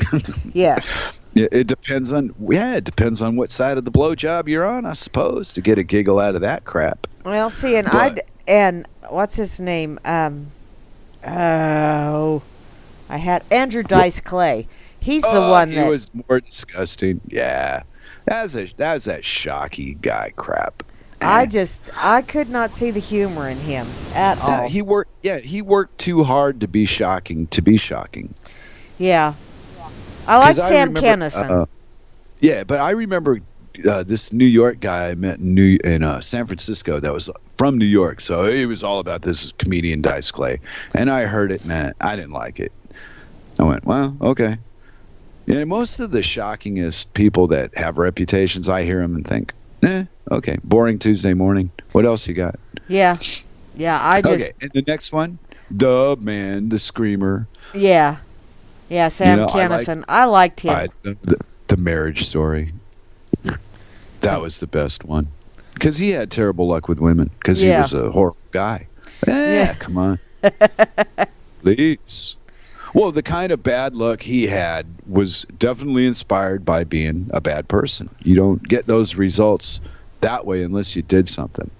S2: Yes.
S1: It depends on it depends on what side of the blowjob you're on, I suppose, to get a giggle out of that crap.
S2: Well, see, and what's his name? Oh, I had Andrew Dice Clay. He's the one that
S1: he was more disgusting. Yeah, that's that shocky guy crap.
S2: I could not see the humor in him at all.
S1: He worked too hard to be shocking.
S2: Yeah. I like Sam
S1: remember,
S2: Kinison.
S1: Yeah, but I remember this New York guy I met in San Francisco that was from New York. So it was all about this comedian Dice Clay. And I heard it, man. I didn't like it. I went, well, okay. Yeah, most of the shockingest people that have reputations, I hear them and think, okay, boring Tuesday morning. What else you got?
S2: Yeah. Yeah,
S1: Okay, and the next one, Dub Man, the Screamer.
S2: Yeah. Yeah, Sam Kinison. I liked him.
S1: The Marriage Story. That was the best one. Because he had terrible luck with women. Because he was a horrible guy. Come on. Please. Well, the kind of bad luck he had was definitely inspired by being a bad person. You don't get those results that way unless you did something.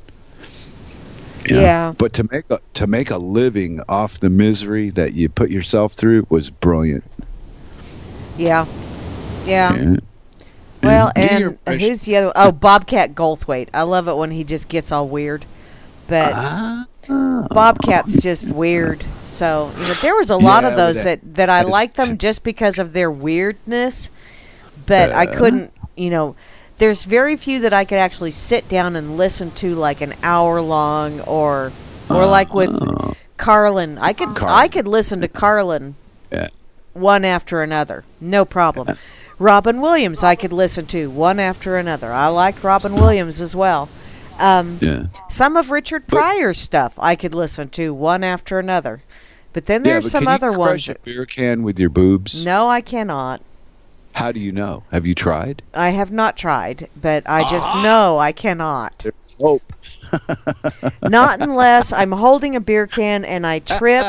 S2: Yeah.
S1: But to make a living off the misery that you put yourself through was brilliant.
S2: Yeah. Well, and who's the other? Oh, Bobcat Goldthwait. I love it when he just gets all weird. But Bobcat's just weird. So, there was a lot of those that I liked them just because of their weirdness. But I couldn't, there's very few that I could actually sit down and listen to like an hour long or like with Carlin. I could listen to Carlin one after another. No problem. Robin Williams I could listen to one after another. I liked Robin Williams as well. Some of Richard Pryor's stuff I could listen to one after another. But then there's some other ones.
S1: Can you crush a beer can with your boobs?
S2: No, I cannot.
S1: How do you know? Have you tried?
S2: I have not tried, but I just know I cannot.
S1: There's hope.
S2: Not unless I'm holding a beer can and I trip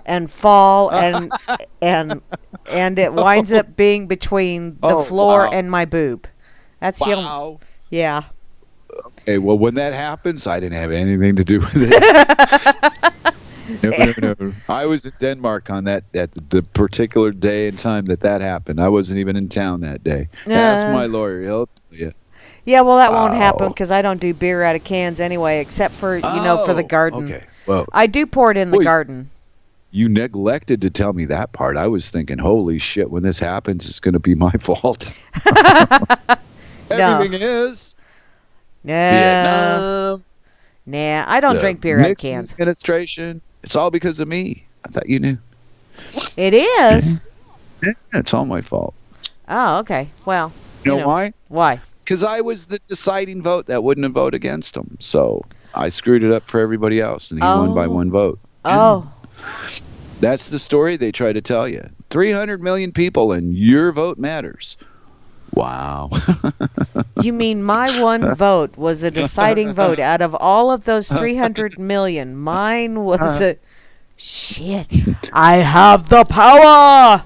S2: and fall and it winds up being between the floor and my boob. That's the only. Yeah.
S1: Okay, well, when that happens, I didn't have anything to do with it. No. I was in Denmark on that at the particular day and time that happened. I wasn't even in town that day. Ask my lawyer; he'll tell you.
S2: Yeah, well, that won't happen because I don't do beer out of cans anyway, except for for the garden.
S1: Okay, well,
S2: I do pour it in the garden.
S1: You neglected to tell me that part. I was thinking, holy shit! When this happens, it's going to be my fault. Everything is.
S2: No.
S1: Vietnam.
S2: Nah, I don't drink beer out of cans.
S1: Administration. It's all because of me. I thought you knew.
S2: It is.
S1: Yeah, it's all my fault.
S2: Oh, okay. Well,
S1: you know why?
S2: Why?
S1: Because I was the deciding vote that wouldn't have voted against him. So I screwed it up for everybody else, and he won by one vote.
S2: Oh.
S1: That's the story they try to tell you. 300 million people, and your vote matters. Wow.
S2: You mean my one vote was a deciding vote out of all of those 300 million? Mine was a... Shit. I have the power!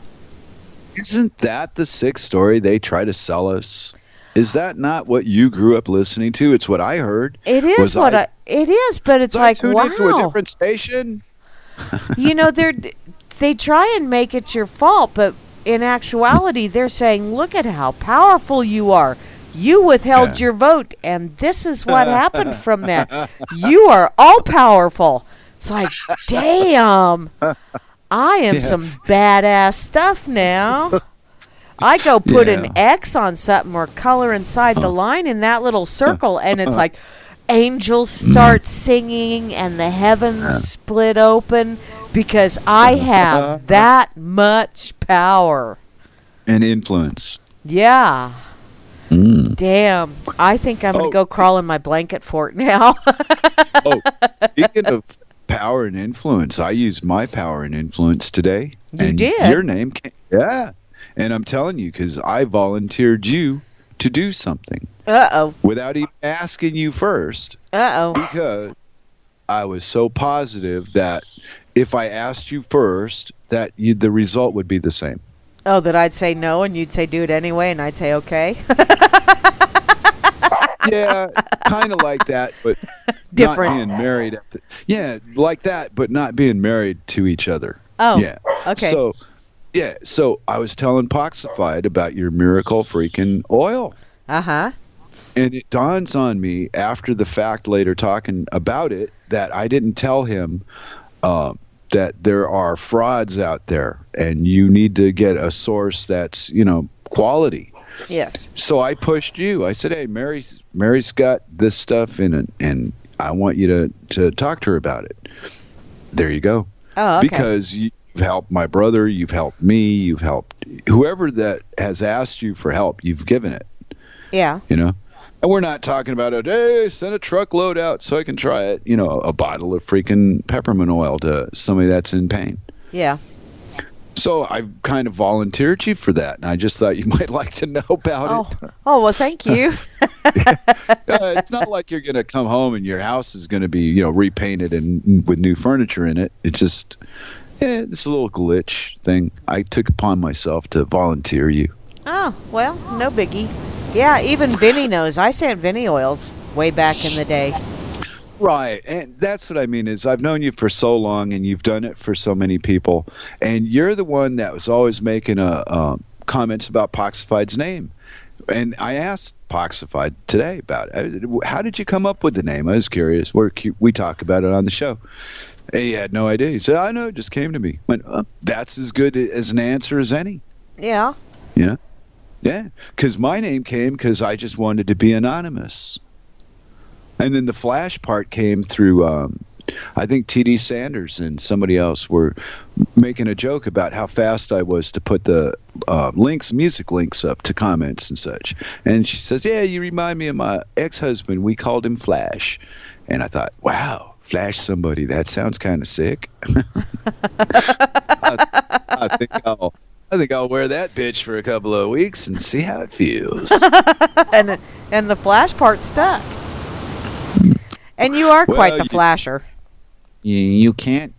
S1: Isn't that the sick story they try to sell us? Is that not what you grew up listening to? It's what I heard.
S2: It is it is, but it's like, wow.
S1: I tuned into a different station?
S2: They try and make it your fault, but in actuality, they're saying, look at how powerful you are. You withheld your vote, and this is what happened from that. You are all powerful. It's like, damn, I am some badass stuff now. I go put an X on something or color inside the line in that little circle, and it's like angels start singing and the heavens split open because I have that much power.
S1: And influence.
S2: Yeah. Damn. I think I'm going to go crawl in my blanket fort now.
S1: Speaking of power and influence, I used my power and influence today.
S2: You did?
S1: Your name came. Yeah. And I'm telling you, because I volunteered you to do something.
S2: Uh-oh.
S1: Without even asking you first.
S2: Uh-oh.
S1: Because I was so positive that if I asked you first, that the result would be the same.
S2: Oh, that I'd say no and you'd say do it anyway and I'd say okay?
S1: Yeah, kind of like that, but
S2: Different.
S1: not being married. Yeah, like that, but not being married to each other.
S2: Oh,
S1: yeah.
S2: okay.
S1: So I was telling Poxifide about your miracle freaking oil.
S2: Uh-huh.
S1: And it dawns on me after the fact later talking about it that I didn't tell him that there are frauds out there and you need to get a source that's, quality.
S2: Yes.
S1: So I pushed you. I said, hey, Mary's got this stuff in it, and I want you to talk to her about it. There you go.
S2: Oh, okay.
S1: Because you've helped my brother, you've helped me, you've helped whoever that has asked you for help, you've given it.
S2: Yeah.
S1: And we're not talking about it, hey, send a truckload out so I can try it, a bottle of freaking peppermint oil to somebody that's in pain.
S2: Yeah.
S1: So I kind of volunteered you for that, and I just thought you might like to know about it.
S2: Oh, well, thank you.
S1: It's not like you're going to come home and your house is going to be, repainted and with new furniture in it. It's just, it's a little glitch thing. I took upon myself to volunteer you.
S2: Oh, well, no biggie. Yeah, even Vinny knows. I sent Vinny oils way back in the day.
S1: Right, and that's what I mean is I've known you for so long, and you've done it for so many people, and you're the one that was always making comments about Poxifide's name. And I asked Poxifide today about it. How did you come up with the name? I was curious. We talk about it on the show. And he had no idea. He said, I know, it just came to me. I went, that's as good as an answer as any.
S2: Yeah.
S1: Yeah. Yeah, because my name came because I just wanted to be anonymous. And then the Flash part came through, I think T.D. Sanders and somebody else were making a joke about how fast I was to put the music links up to comments and such. And she says, yeah, you remind me of my ex-husband. We called him Flash. And I thought, wow, Flash somebody. That sounds kind of sick. I think I'll wear that bitch for a couple of weeks and see how it feels.
S2: and the Flash part stuck. And you are quite the flasher.
S1: You can't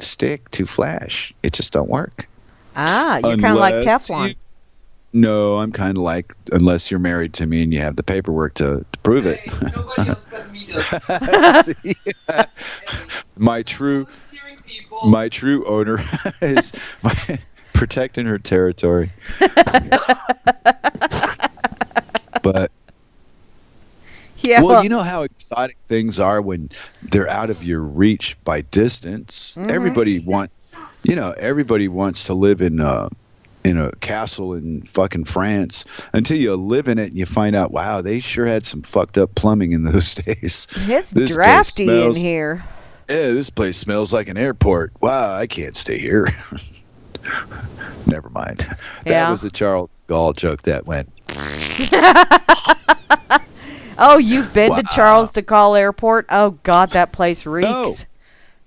S1: stick to Flash. It just don't work.
S2: Ah, you're kind of like Teflon.
S1: No, I'm kind of like, unless you're married to me and you have the paperwork to prove it.
S4: Nobody else but me does.
S1: See, my true owner is protecting her territory. But
S2: yeah.
S1: Well, you know how exotic things are when they're out of your reach by distance.
S2: Mm-hmm.
S1: Everybody wants to live in a castle in fucking France until you live in it and you find out, wow, they sure had some fucked up plumbing in those days.
S2: It's drafty in here.
S1: Yeah, this place smells like an airport. Wow, I can't stay here. Never mind. That was a Charles Gaulle joke that went.
S2: Oh, you've been to Charles de Gaulle Airport? Oh, God, that place reeks.
S1: No,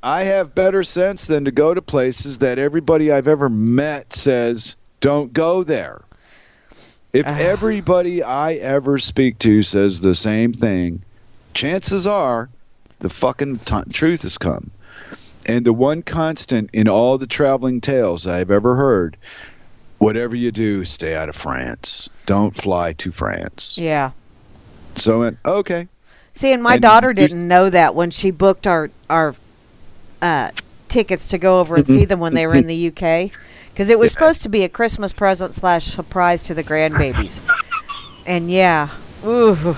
S1: I have better sense than to go to places that everybody I've ever met says, don't go there. If everybody I ever speak to says the same thing, chances are the fucking truth has come. And the one constant in all the traveling tales I've ever heard, whatever you do, stay out of France. Don't fly to France.
S2: Yeah.
S1: So I went, okay.
S2: See, and my daughter didn't know that when she booked our tickets to go over and see them when they were in the UK. Because it was supposed to be a Christmas present / surprise to the grandbabies. And ooh.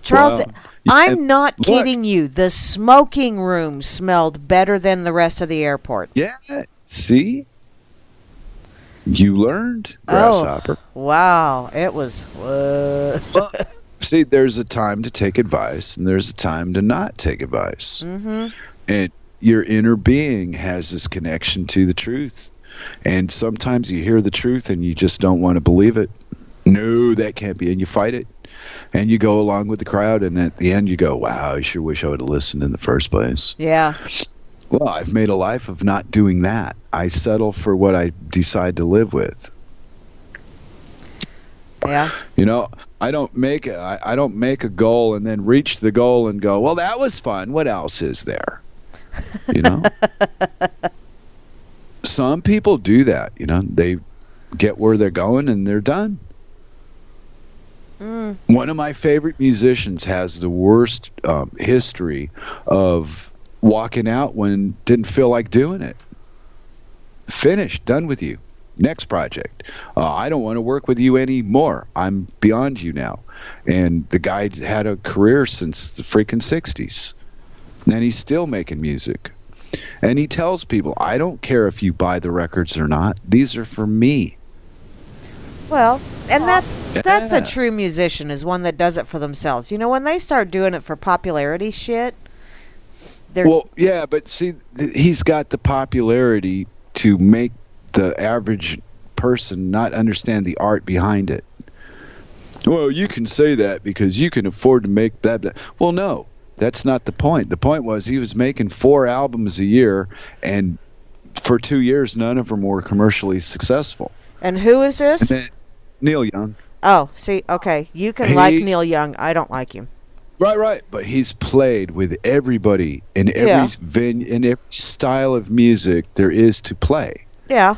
S2: Charles, I'm not kidding you. The smoking room smelled better than the rest of the airport.
S1: Yeah, see? You learned, grasshopper.
S2: Oh, wow. It was...
S1: Well, see, there's a time to take advice, and there's a time to not take advice.
S2: Mm-hmm.
S1: And your inner being has this connection to the truth. And sometimes you hear the truth, and you just don't want to believe it. No, that can't be. And you fight it. And you go along with the crowd, and at the end you go, wow, I sure wish I would have listened in the first place.
S2: Yeah.
S1: Well, I've made a life of not doing that. I settle for what I decide to live with.
S2: Yeah.
S1: You know, I don't make a goal and then reach the goal and go, well, that was fun. What else is there? You know, some people do that. You know, they get where they're going and they're done. One of my favorite musicians has the worst history of walking out when didn't feel like doing it. Finished, done with you. Next project. I don't want to work with you anymore. I'm beyond you now. And the guy had a career since the freaking 60s. And he's still making music. And he tells people, I don't care if you buy the records or not. These are for me.
S2: Well, and that's a true musician, is one that does it for themselves. You know, when they start doing it for popularity shit, they're...
S1: Well, yeah, but see, he's got the popularity to make the average person not understand the art behind it. Well, you can say that because you can afford to make blah, blah. Well, no, that's not the point. The point was he was making 4 albums a year, and for 2 years, none of them were commercially successful.
S2: And who is this?
S1: And then, Neil Young.
S2: Oh, see, okay. You can like Neil Young. I don't like him.
S1: Right. But he's played with everybody in every in every style of music there is to play.
S2: Yeah.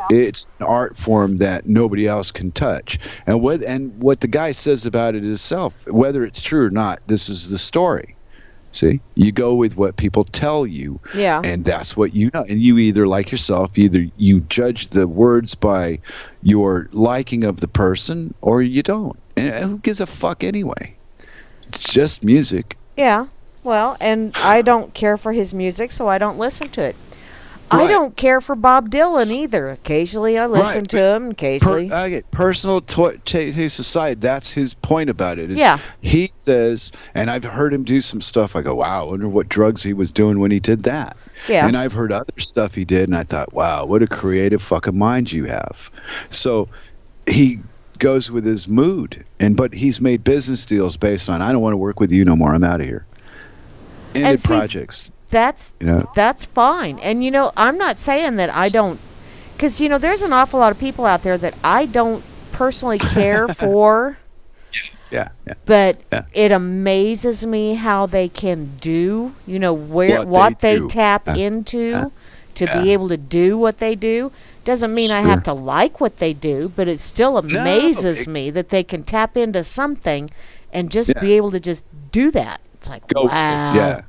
S1: It's an art form that nobody else can touch. And what the guy says about it himself, whether it's true or not, this is the story. See, you go with what people tell you, and that's what you know. And you either, like yourself, you judge the words by your liking of the person, or you don't. And who gives a fuck anyway? It's just music.
S2: Yeah, well, and I don't care for his music, so I don't listen to it.
S1: Right.
S2: I don't care for Bob Dylan either. Occasionally I listen to him, occasionally.
S1: I get personal taste aside. That's his point about it.
S2: Yeah.
S1: He says, and I've heard him do some stuff. I go, wow, I wonder what drugs he was doing when he did that.
S2: Yeah.
S1: And I've heard other stuff he did, and I thought, wow, what a creative fucking mind you have. So he goes with his mood, but he's made business deals based on, I don't want to work with you no more. I'm out of here. Ended projects.
S2: That's fine. And, you know, I'm not saying that I don't, because, you know, there's an awful lot of people out there that I don't personally care for.
S1: Yeah.
S2: But it amazes me how they can do, you know, what they tap into to be able to do what they do. Doesn't mean I have to like what they do, but it still amazes me that they can tap into something and just be able to just do that. It's like, wow.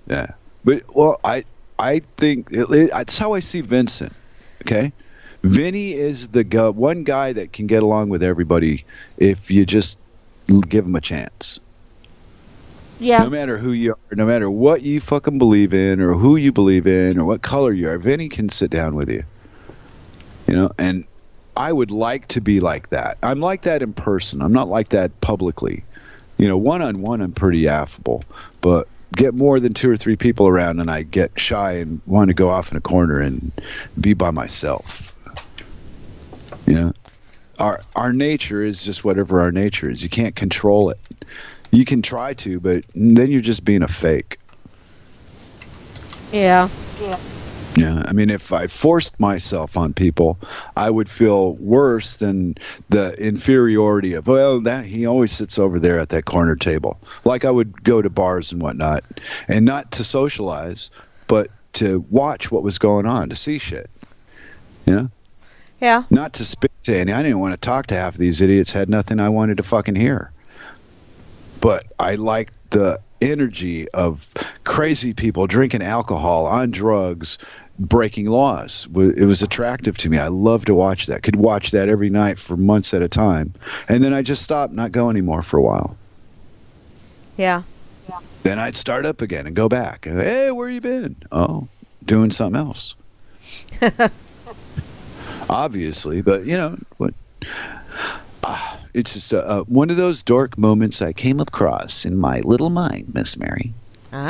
S1: Yeah, but well, I think it's how I see Vincent. Okay, Vinny is the one guy that can get along with everybody if you just give him a chance. Yeah. No matter who you are, no matter what you fucking believe in, or who you believe in, or what color you are, Vinny can sit down with you. You know, and I would like to be like that. I'm like that in person. I'm not like that publicly. You know, one-on-one, I'm pretty affable, but get more than 2 or 3 people around and I get shy and want to go off in a corner and be by myself. You know, our nature is just whatever our nature is. You can't control it. You can try to, but then you're just being a fake. Yeah. I mean, if I forced myself on people, I would feel worse than the inferiority of, well, that he always sits over there at that corner table. Like I would go to bars and whatnot, and not to socialize, but to watch what was going on, to see shit. You know? Yeah. Not to speak to any. I didn't want to talk to half of these idiots. Had nothing I wanted to fucking hear. But I liked the energy of crazy people drinking alcohol, on drugs, breaking laws. It was attractive to me. I love to watch that. Could watch that every night for months at a time. And then I just stopped, not go anymore for a while. Yeah. Then I'd start up again and go back. Hey, where you been? Oh, doing something else. Obviously, but you know what? It's just one of those dork moments I came across in my little mind, Miss Mary. When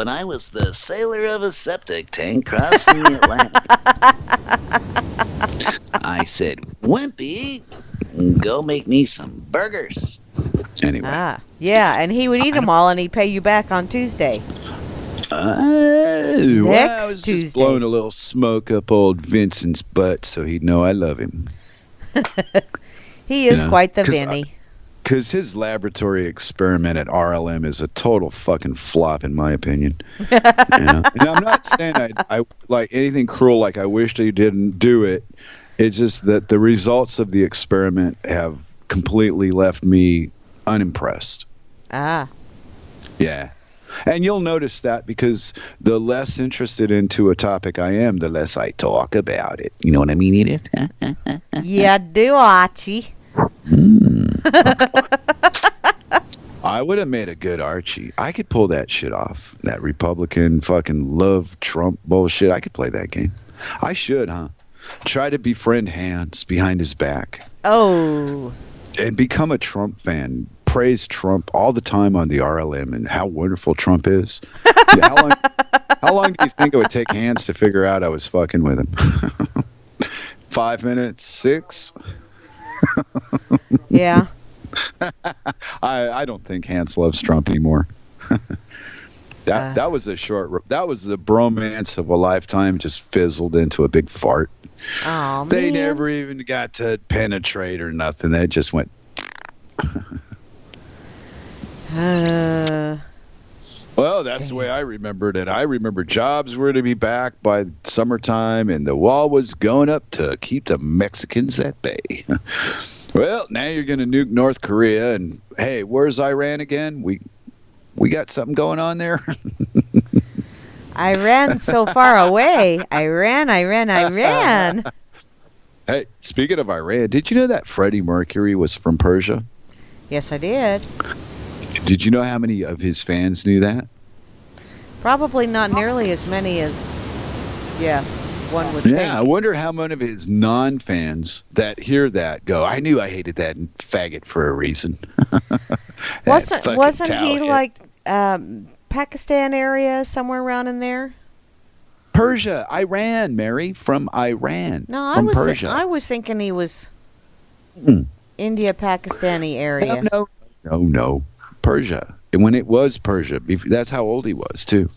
S1: I was the sailor of a septic tank crossing the Atlantic, I said, Wimpy, go make me some burgers. Anyway.
S2: Yeah, and he would eat them all and he'd pay you back on Tuesday.
S1: Well, I was just blowing a little smoke up old Vincent's butt so he'd know I love him.
S2: He is quite the Vinny.
S1: Because his laboratory experiment at RLM is a total fucking flop, in my opinion. And I'm not saying I like anything cruel, like I wished he didn't do it. It's just that the results of the experiment have completely left me unimpressed.
S2: Ah.
S1: Yeah. And you'll notice that because the less interested into a topic I am, the less I talk about it. You know what I mean, Edith?
S2: Yeah, I do, Archie.
S1: I would have made a good Archie. I could pull that shit off. That Republican fucking love Trump bullshit. I could play that game. I should, huh? Try to befriend Hans behind his back.
S2: Oh.
S1: And become a Trump fan. Praise Trump all the time on the RLM and how wonderful Trump is. Yeah, how long do you think it would take Hans to figure out I was fucking with him? 5 minutes? 6?
S2: Yeah.
S1: I don't think Hans loves Trump anymore. That was the bromance of a lifetime, just fizzled into a big fart.
S2: Oh,
S1: they
S2: man.
S1: never even got to penetrate or nothing. They just went. Well, that's the way I remembered it. I remember jobs were to be back by summertime, and the wall was going up to keep the Mexicans at bay. Well, now you're going to nuke North Korea, and hey, where's Iran again? We got something going on there.
S2: Iran so far away. Iran.
S1: Hey, speaking of Iran, did you know that Freddie Mercury was from Persia?
S2: Yes, I did.
S1: Did you know how many of his fans knew that?
S2: Probably not nearly as many as, one would think.
S1: Yeah, I wonder how many of his non-fans that hear that go, I knew I hated that faggot for a reason.
S2: Wasn't he like Pakistan area, somewhere around in there?
S1: Persia, Iran, Mary, from Iran.
S2: No,
S1: Persia.
S2: I was thinking he was India, Pakistani area.
S1: No. Persia. And when it was Persia, that's how old he was, too.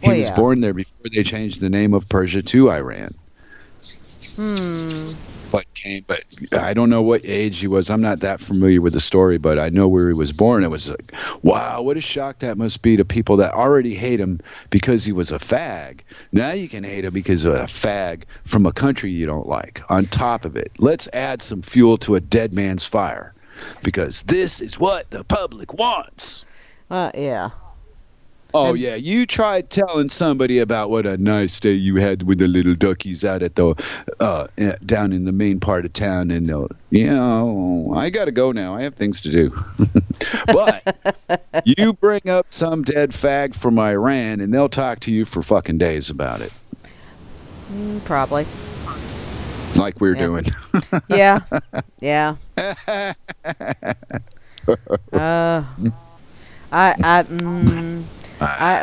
S1: He was born there before they changed the name of Persia to Iran. But I don't know what age he was. I'm not that familiar with the story, but I know where he was born. It was like, wow, what a shock that must be to people that already hate him because he was a fag. Now you can hate him because of a fag from a country you don't like. On top of it, let's add some fuel to a dead man's fire because this is what the public wants.
S2: Yeah.
S1: Oh, yeah. You tried telling somebody about what a nice day you had with the little duckies out at the down in the main part of town, and they'll, I got to go now. I have things to do. But you bring up some dead fag from Iran, and they'll talk to you for fucking days about it.
S2: Probably.
S1: Like we're doing.
S2: Yeah.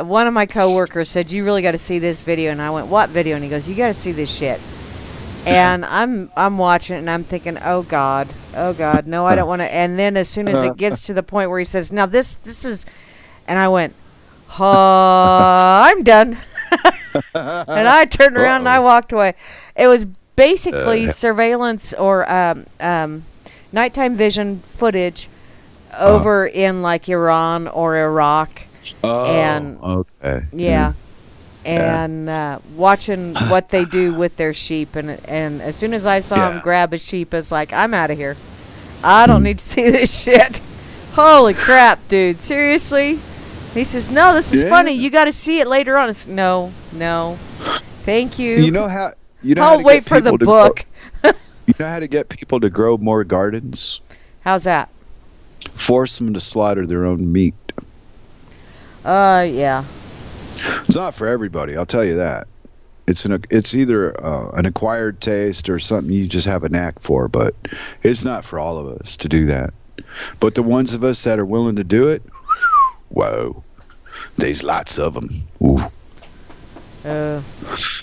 S2: One of my coworkers said, you really got to see this video, and I went, what video? And he goes, you got to see this shit. And I'm watching it, and I'm thinking, oh god, no, I don't want to. And then as soon as it gets to the point where he says, now this is, and I went, I'm done. And I turned around and I walked away. It was basically surveillance or nighttime vision footage over in like Iran or Iraq.
S1: Okay.
S2: Yeah. And watching what they do with their sheep, and as soon as I saw him grab a sheep, it's like, I'm out of here. I don't need to see this shit. Holy crap, dude! Seriously? He says, "No, this is funny. You got to see it later on." It's, no, thank you.
S1: You know how?
S2: I'll wait for the book.
S1: You know how to get people to grow more gardens?
S2: How's that?
S1: Force them to slaughter their own meat.
S2: Yeah.
S1: It's not for everybody, I'll tell you that. It's either an acquired taste or something you just have a knack for, but it's not for all of us to do that. But the ones of us that are willing to do it, whoa, there's lots of them. Ooh.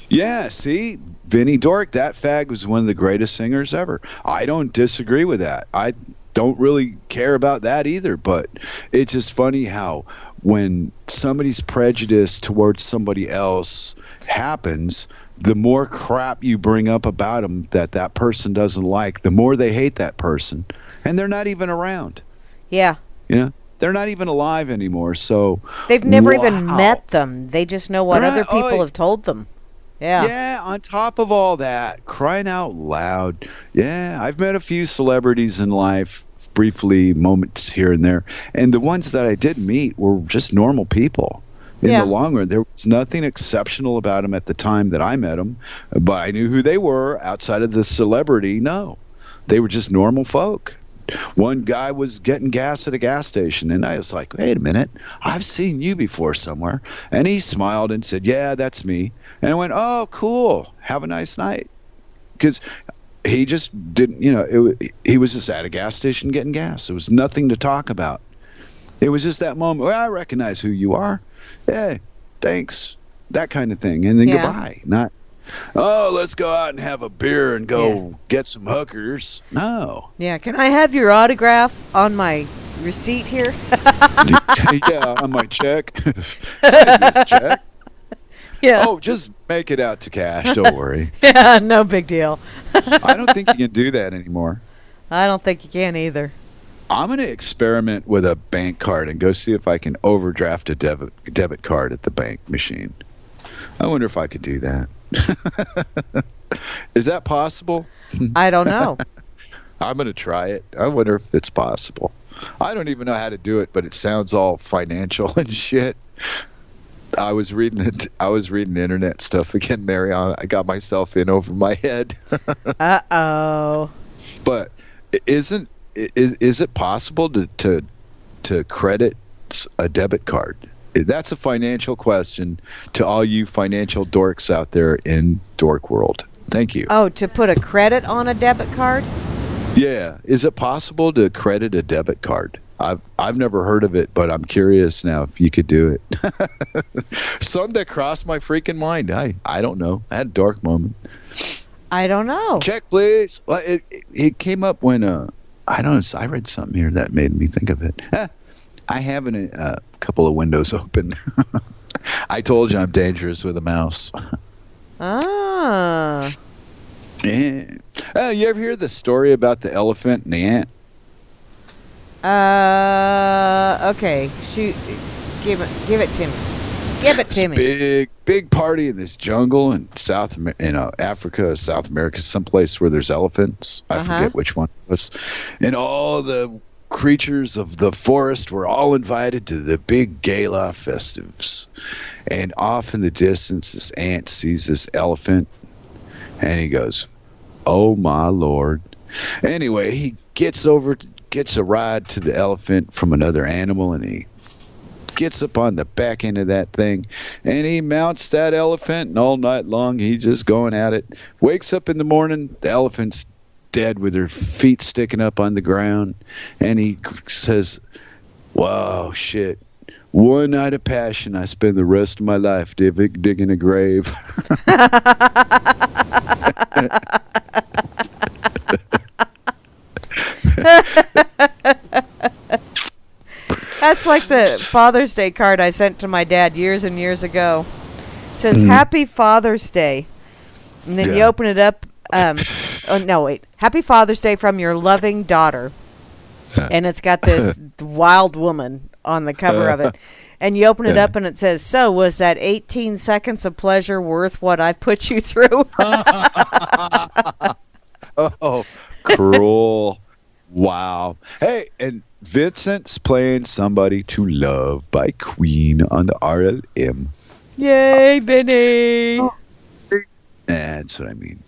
S1: Yeah, see, Vinnie Dork, that fag was one of the greatest singers ever. I don't disagree with that. I don't really care about that either, but it's just funny how when somebody's prejudice towards somebody else happens, the more crap you bring up about them that person doesn't like, the more they hate that person. And they're not even around.
S2: Yeah.
S1: You know? They're not even alive anymore. So
S2: they've never even met them. They just know what other people have told them. Yeah.
S1: Yeah, on top of all that, crying out loud. Yeah, I've met a few celebrities in life, briefly, moments here and there. And the ones that I did meet were just normal people. In the long run, there was nothing exceptional about them at the time that I met them, but I knew who they were outside of the celebrity. No, they were just normal folk. One guy was getting gas at a gas station, and I was like, wait a minute, I've seen you before somewhere. And he smiled and said, yeah, that's me. And I went, oh, cool. Have a nice night. Because he just didn't, he was just at a gas station getting gas. There was nothing to talk about. It was just that moment, well, I recognize who you are. Hey, thanks. That kind of thing. And then goodbye. Not, oh, let's go out and have a beer and go get some hookers. No.
S2: Yeah, can I have your autograph on my receipt here?
S1: Yeah, on my check. Sign this check.
S2: Yeah.
S1: Oh, just make it out to cash. Don't worry.
S2: Yeah, no big deal.
S1: I don't think you can do that anymore.
S2: I don't think you can either.
S1: I'm going to experiment with a bank card and go see if I can overdraft a debit card at the bank machine. I wonder if I could do that. Is that possible?
S2: I don't know.
S1: I'm going to try it. I wonder if it's possible. I don't even know how to do it, but it sounds all financial and shit. I was reading internet stuff again, Mary. I got myself in over my head.
S2: Uh-oh.
S1: But is it possible to credit a debit card? That's a financial question to all you financial dorks out there in Dork World. Thank you.
S2: Oh, to put a credit on a debit card?
S1: Yeah. Is it possible to credit a debit card? I've never heard of it, but I'm curious now if you could do it. Something that crossed my freaking mind. I don't know. I had a dark moment.
S2: I don't know.
S1: Check, please. Well, it came up when I don't know. I read something here that made me think of it. I have a couple of windows open. I told you I'm dangerous with a mouse.
S2: Ah.
S1: Yeah. You ever hear the story about the elephant and the ant?
S2: Okay. Shoot. Give it to me. Give it to me.
S1: Big party in this jungle in Africa, South America, someplace where there's elephants. I forget which one it was. And all the creatures of the forest were all invited to the big gala festives. And off in the distance, this ant sees this elephant, and he goes, "Oh my Lord!" Anyway, he gets a ride to the elephant from another animal, and he gets up on the back end of that thing, and he mounts that elephant, and all night long he's just going at it. Wakes up in the morning, the elephant's dead with her feet sticking up on the ground, and he says, "Wow, shit. One night of passion, I spend the rest of my life digging a grave."
S2: That's like the Father's Day card I sent to my dad years and years ago. It says, Happy Father's Day. And then you open it up. Happy Father's Day from your loving daughter. And it's got this wild woman on the cover of it. And you open it up and it says, "So was that 18 seconds of pleasure worth what I put you through?"
S1: Oh, cruel. Wow. Hey, and Vincent's playing Somebody to Love by Queen on the RLM.
S2: Yay, Vinny.
S1: That's what I mean,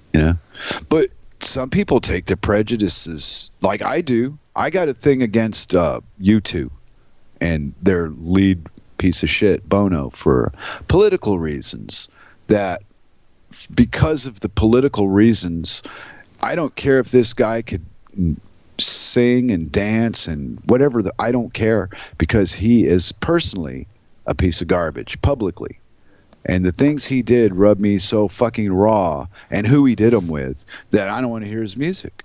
S1: But some people take their prejudices, like I do. I got a thing against U2 and their lead piece of shit, Bono, for political reasons. That because of the political reasons, I don't care if this guy could sing and dance and whatever. I don't care, because he is personally a piece of garbage publicly. And the things he did rub me so fucking raw, and who he did them with, that I don't want to hear his music.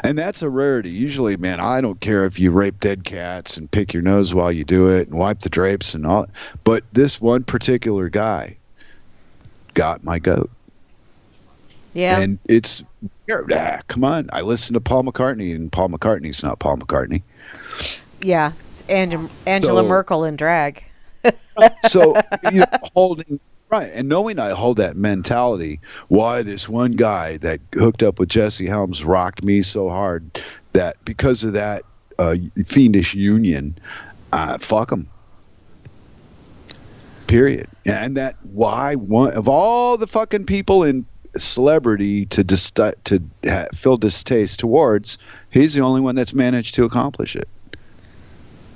S1: And that's a rarity. Usually, man, I don't care if you rape dead cats and pick your nose while you do it and wipe the drapes and all. But this one particular guy got my goat.
S2: Yeah.
S1: And it's, come on. I listen to Paul McCartney, and Paul McCartney's not Paul McCartney.
S2: Yeah. It's Angela Merkel in drag.
S1: So, holding, right, and knowing I hold that mentality, why this one guy that hooked up with Jesse Helms rocked me so hard that because of that fiendish union, fuck him. Period. And that why one of all the fucking people in celebrity to feel distaste towards, he's the only one that's managed to accomplish it.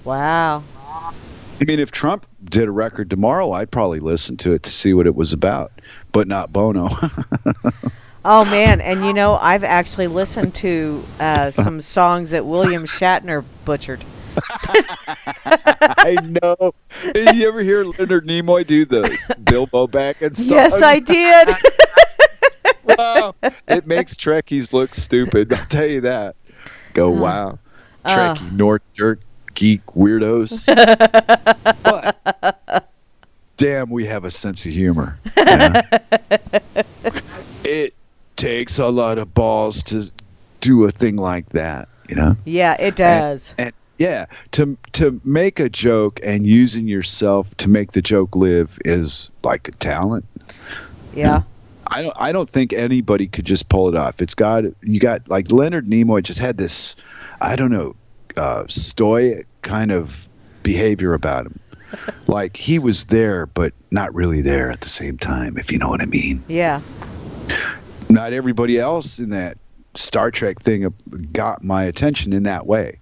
S2: Wow.
S1: I mean, if Trump did a record tomorrow, I'd probably listen to it to see what it was about, but not Bono.
S2: Oh, man. And, I've actually listened to some songs that William Shatner butchered.
S1: I know. Did you ever hear Leonard Nimoy do the Bilbo Baggins song?
S2: Yes, I did.
S1: Wow. It makes Trekkies look stupid. I'll tell you that. Wow. Trekkie, North jerk, geek, weirdos. But, damn, we have a sense of humor. Yeah? It takes a lot of balls to do a thing like that,
S2: Yeah, it does.
S1: And yeah, to make a joke and using yourself to make the joke live is like a talent.
S2: Yeah.
S1: I don't think anybody could just pull it off. You got like Leonard Nimoy just had this, I don't know, stoic kind of behavior about him. Like he was there, but not really there at the same time, if you know what I mean.
S2: Yeah.
S1: Not everybody else in that Star Trek thing got my attention in that way.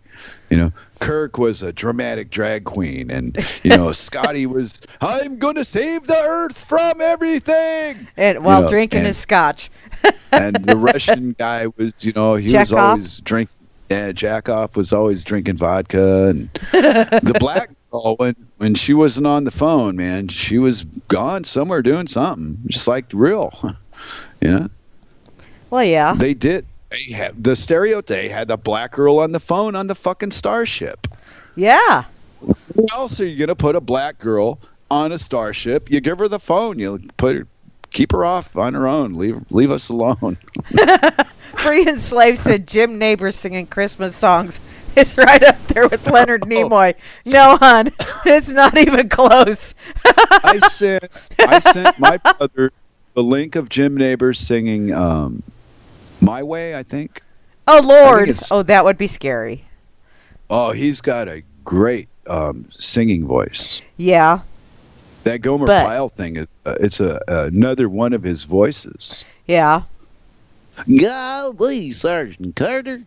S1: Kirk was a dramatic drag queen, and Scotty was, I'm gonna save the Earth from everything,
S2: and while drinking his scotch.
S1: And the Russian guy was, he was always drinking. Yeah, Jackoff was always drinking vodka, and the black girl, when she wasn't on the phone, man, she was gone somewhere doing something, just like real,
S2: Well, yeah.
S1: They did. They had the stereotype. They had the black girl on the phone on the fucking starship.
S2: Yeah.
S1: Who else are you gonna put a black girl on a starship? You give her the phone. You keep her off on her own. Leave us alone.
S2: Free and Slave said Jim Neighbors singing Christmas songs is right up there with Leonard Nimoy. No, hon, it's not even close.
S1: I sent my brother the link of Jim Neighbors singing My Way, I think.
S2: Oh, Lord. Oh, that would be scary.
S1: Oh, he's got a great singing voice.
S2: Yeah.
S1: That Gomer Pyle thing it's another one of his voices.
S2: Yeah.
S3: Golly, Sergeant Carter.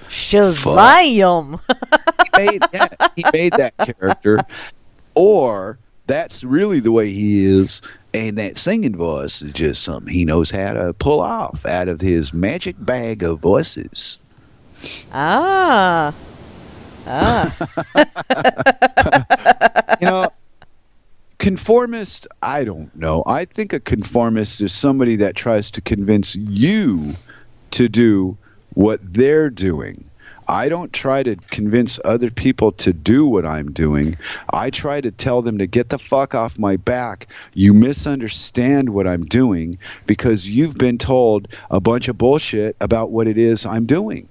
S2: Shazam!
S1: He made that character, or that's really the way he is, and that singing voice is just something he knows how to pull off out of his magic bag of voices.
S2: Ah.
S1: Conformist, I don't know. I think a conformist is somebody that tries to convince you to do what they're doing. I don't try to convince other people to do what I'm doing. I try to tell them to get the fuck off my back. You misunderstand what I'm doing because you've been told a bunch of bullshit about what it is I'm doing.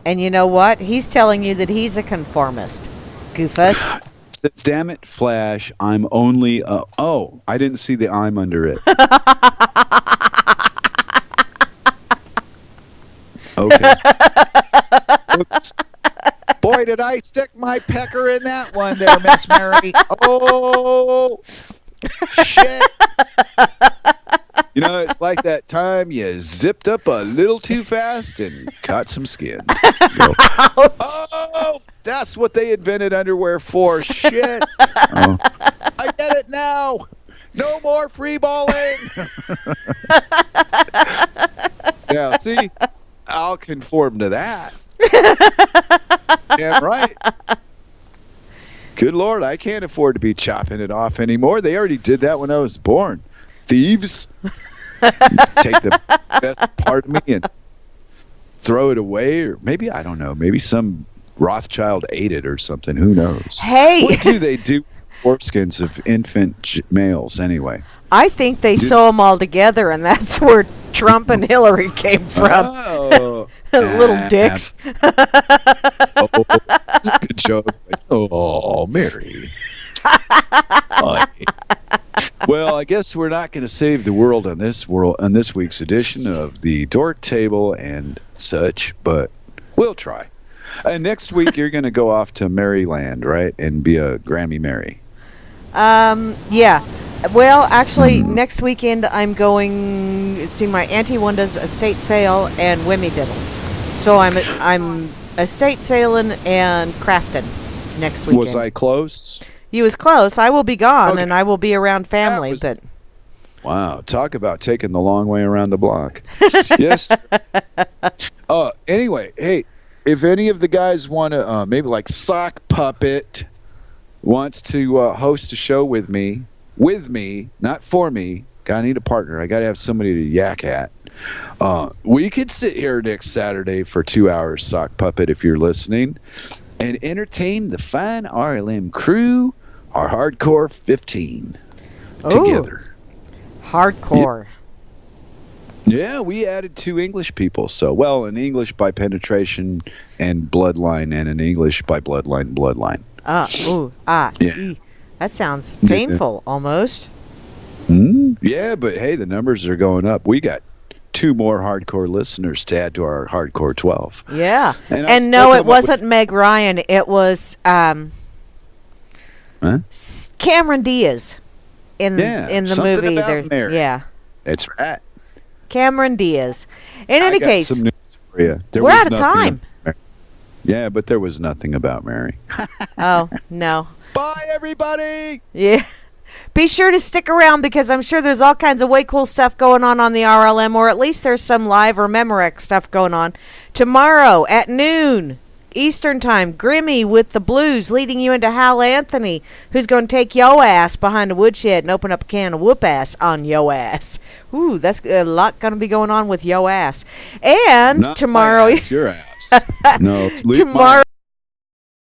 S2: And you know what? He's telling you that he's a conformist. Goofus.
S1: Says, damn it, Flash, I'm only I didn't see the I'm under it. Okay. Oops. Boy, did I stick my pecker in that one there, Miss Mary. Oh, shit. It's like that time you zipped up a little too fast and caught some skin. Oh, that's what they invented underwear for. Shit. Oh. I get it now. No more free balling. Yeah, see, I'll conform to that. Damn right. Good Lord, I can't afford to be chopping it off anymore. They already did that when I was born. Thieves. Take the best part of me and throw it away, or maybe I don't know. Maybe some Rothschild ate it or something. Who knows?
S2: Hey,
S1: What do they do with foreskins of infant males anyway?
S2: I think they sew them all together, and that's where Trump and Hillary came from.
S1: Oh,
S2: Little dicks.
S1: oh, good joke. Oh, Mary. Funny. Well, I guess we're not going to save the world on this week's edition of the Dork Table and such, but we'll try. And next week you're going to go off to Maryland, right, and be a Grammy Mary.
S2: Yeah. Well, actually, next weekend I'm going. See, my auntie one does estate sale and Wimmy Diddle, so I'm estate sailing and crafting next weekend.
S1: Was I close?
S2: You was close. I will be gone,
S1: Okay.
S2: and I will be around family. But
S1: wow, talk about taking the long way around the block. Yes. Anyway, hey, if any of the guys want to, maybe like Sock Puppet wants to host a show with me, not for me. I need a partner. I got to have somebody to yak at. We could sit here next Saturday for 2 hours, Sock Puppet, if you're listening, and entertain the fine RLM crew, our Hardcore 15, together.
S2: Hardcore.
S1: Yeah, we added 2 English people. So, well, an English by penetration and bloodline, and an English by bloodline.
S2: Yeah. That sounds painful, almost.
S1: Yeah, but hey, the numbers are going up. We got 2 more hardcore listeners to add to our Hardcore 12.
S2: Yeah. And no, it wasn't Meg Ryan. It was Cameron Diaz in the movie.
S1: Mary.
S2: Yeah.
S1: That's right.
S2: Cameron Diaz. In any case,
S1: some news for you.
S2: We're out of time.
S1: Yeah, but there was nothing about Mary.
S2: Oh, no.
S1: Bye, everybody.
S2: Yeah. Be sure to stick around because I'm sure there's all kinds of way cool stuff going on the RLM, or at least there's some live or Memorex stuff going on. Tomorrow at noon Eastern Time, Grimmy with the Blues leading you into Hal Anthony, who's going to take yo ass behind the woodshed and open up a can of whoop ass on yo ass. Ooh, that's a lot going to be going on with yo ass. And
S1: Not
S2: tomorrow...
S1: my ass, your ass. No, leave
S2: tomorrow...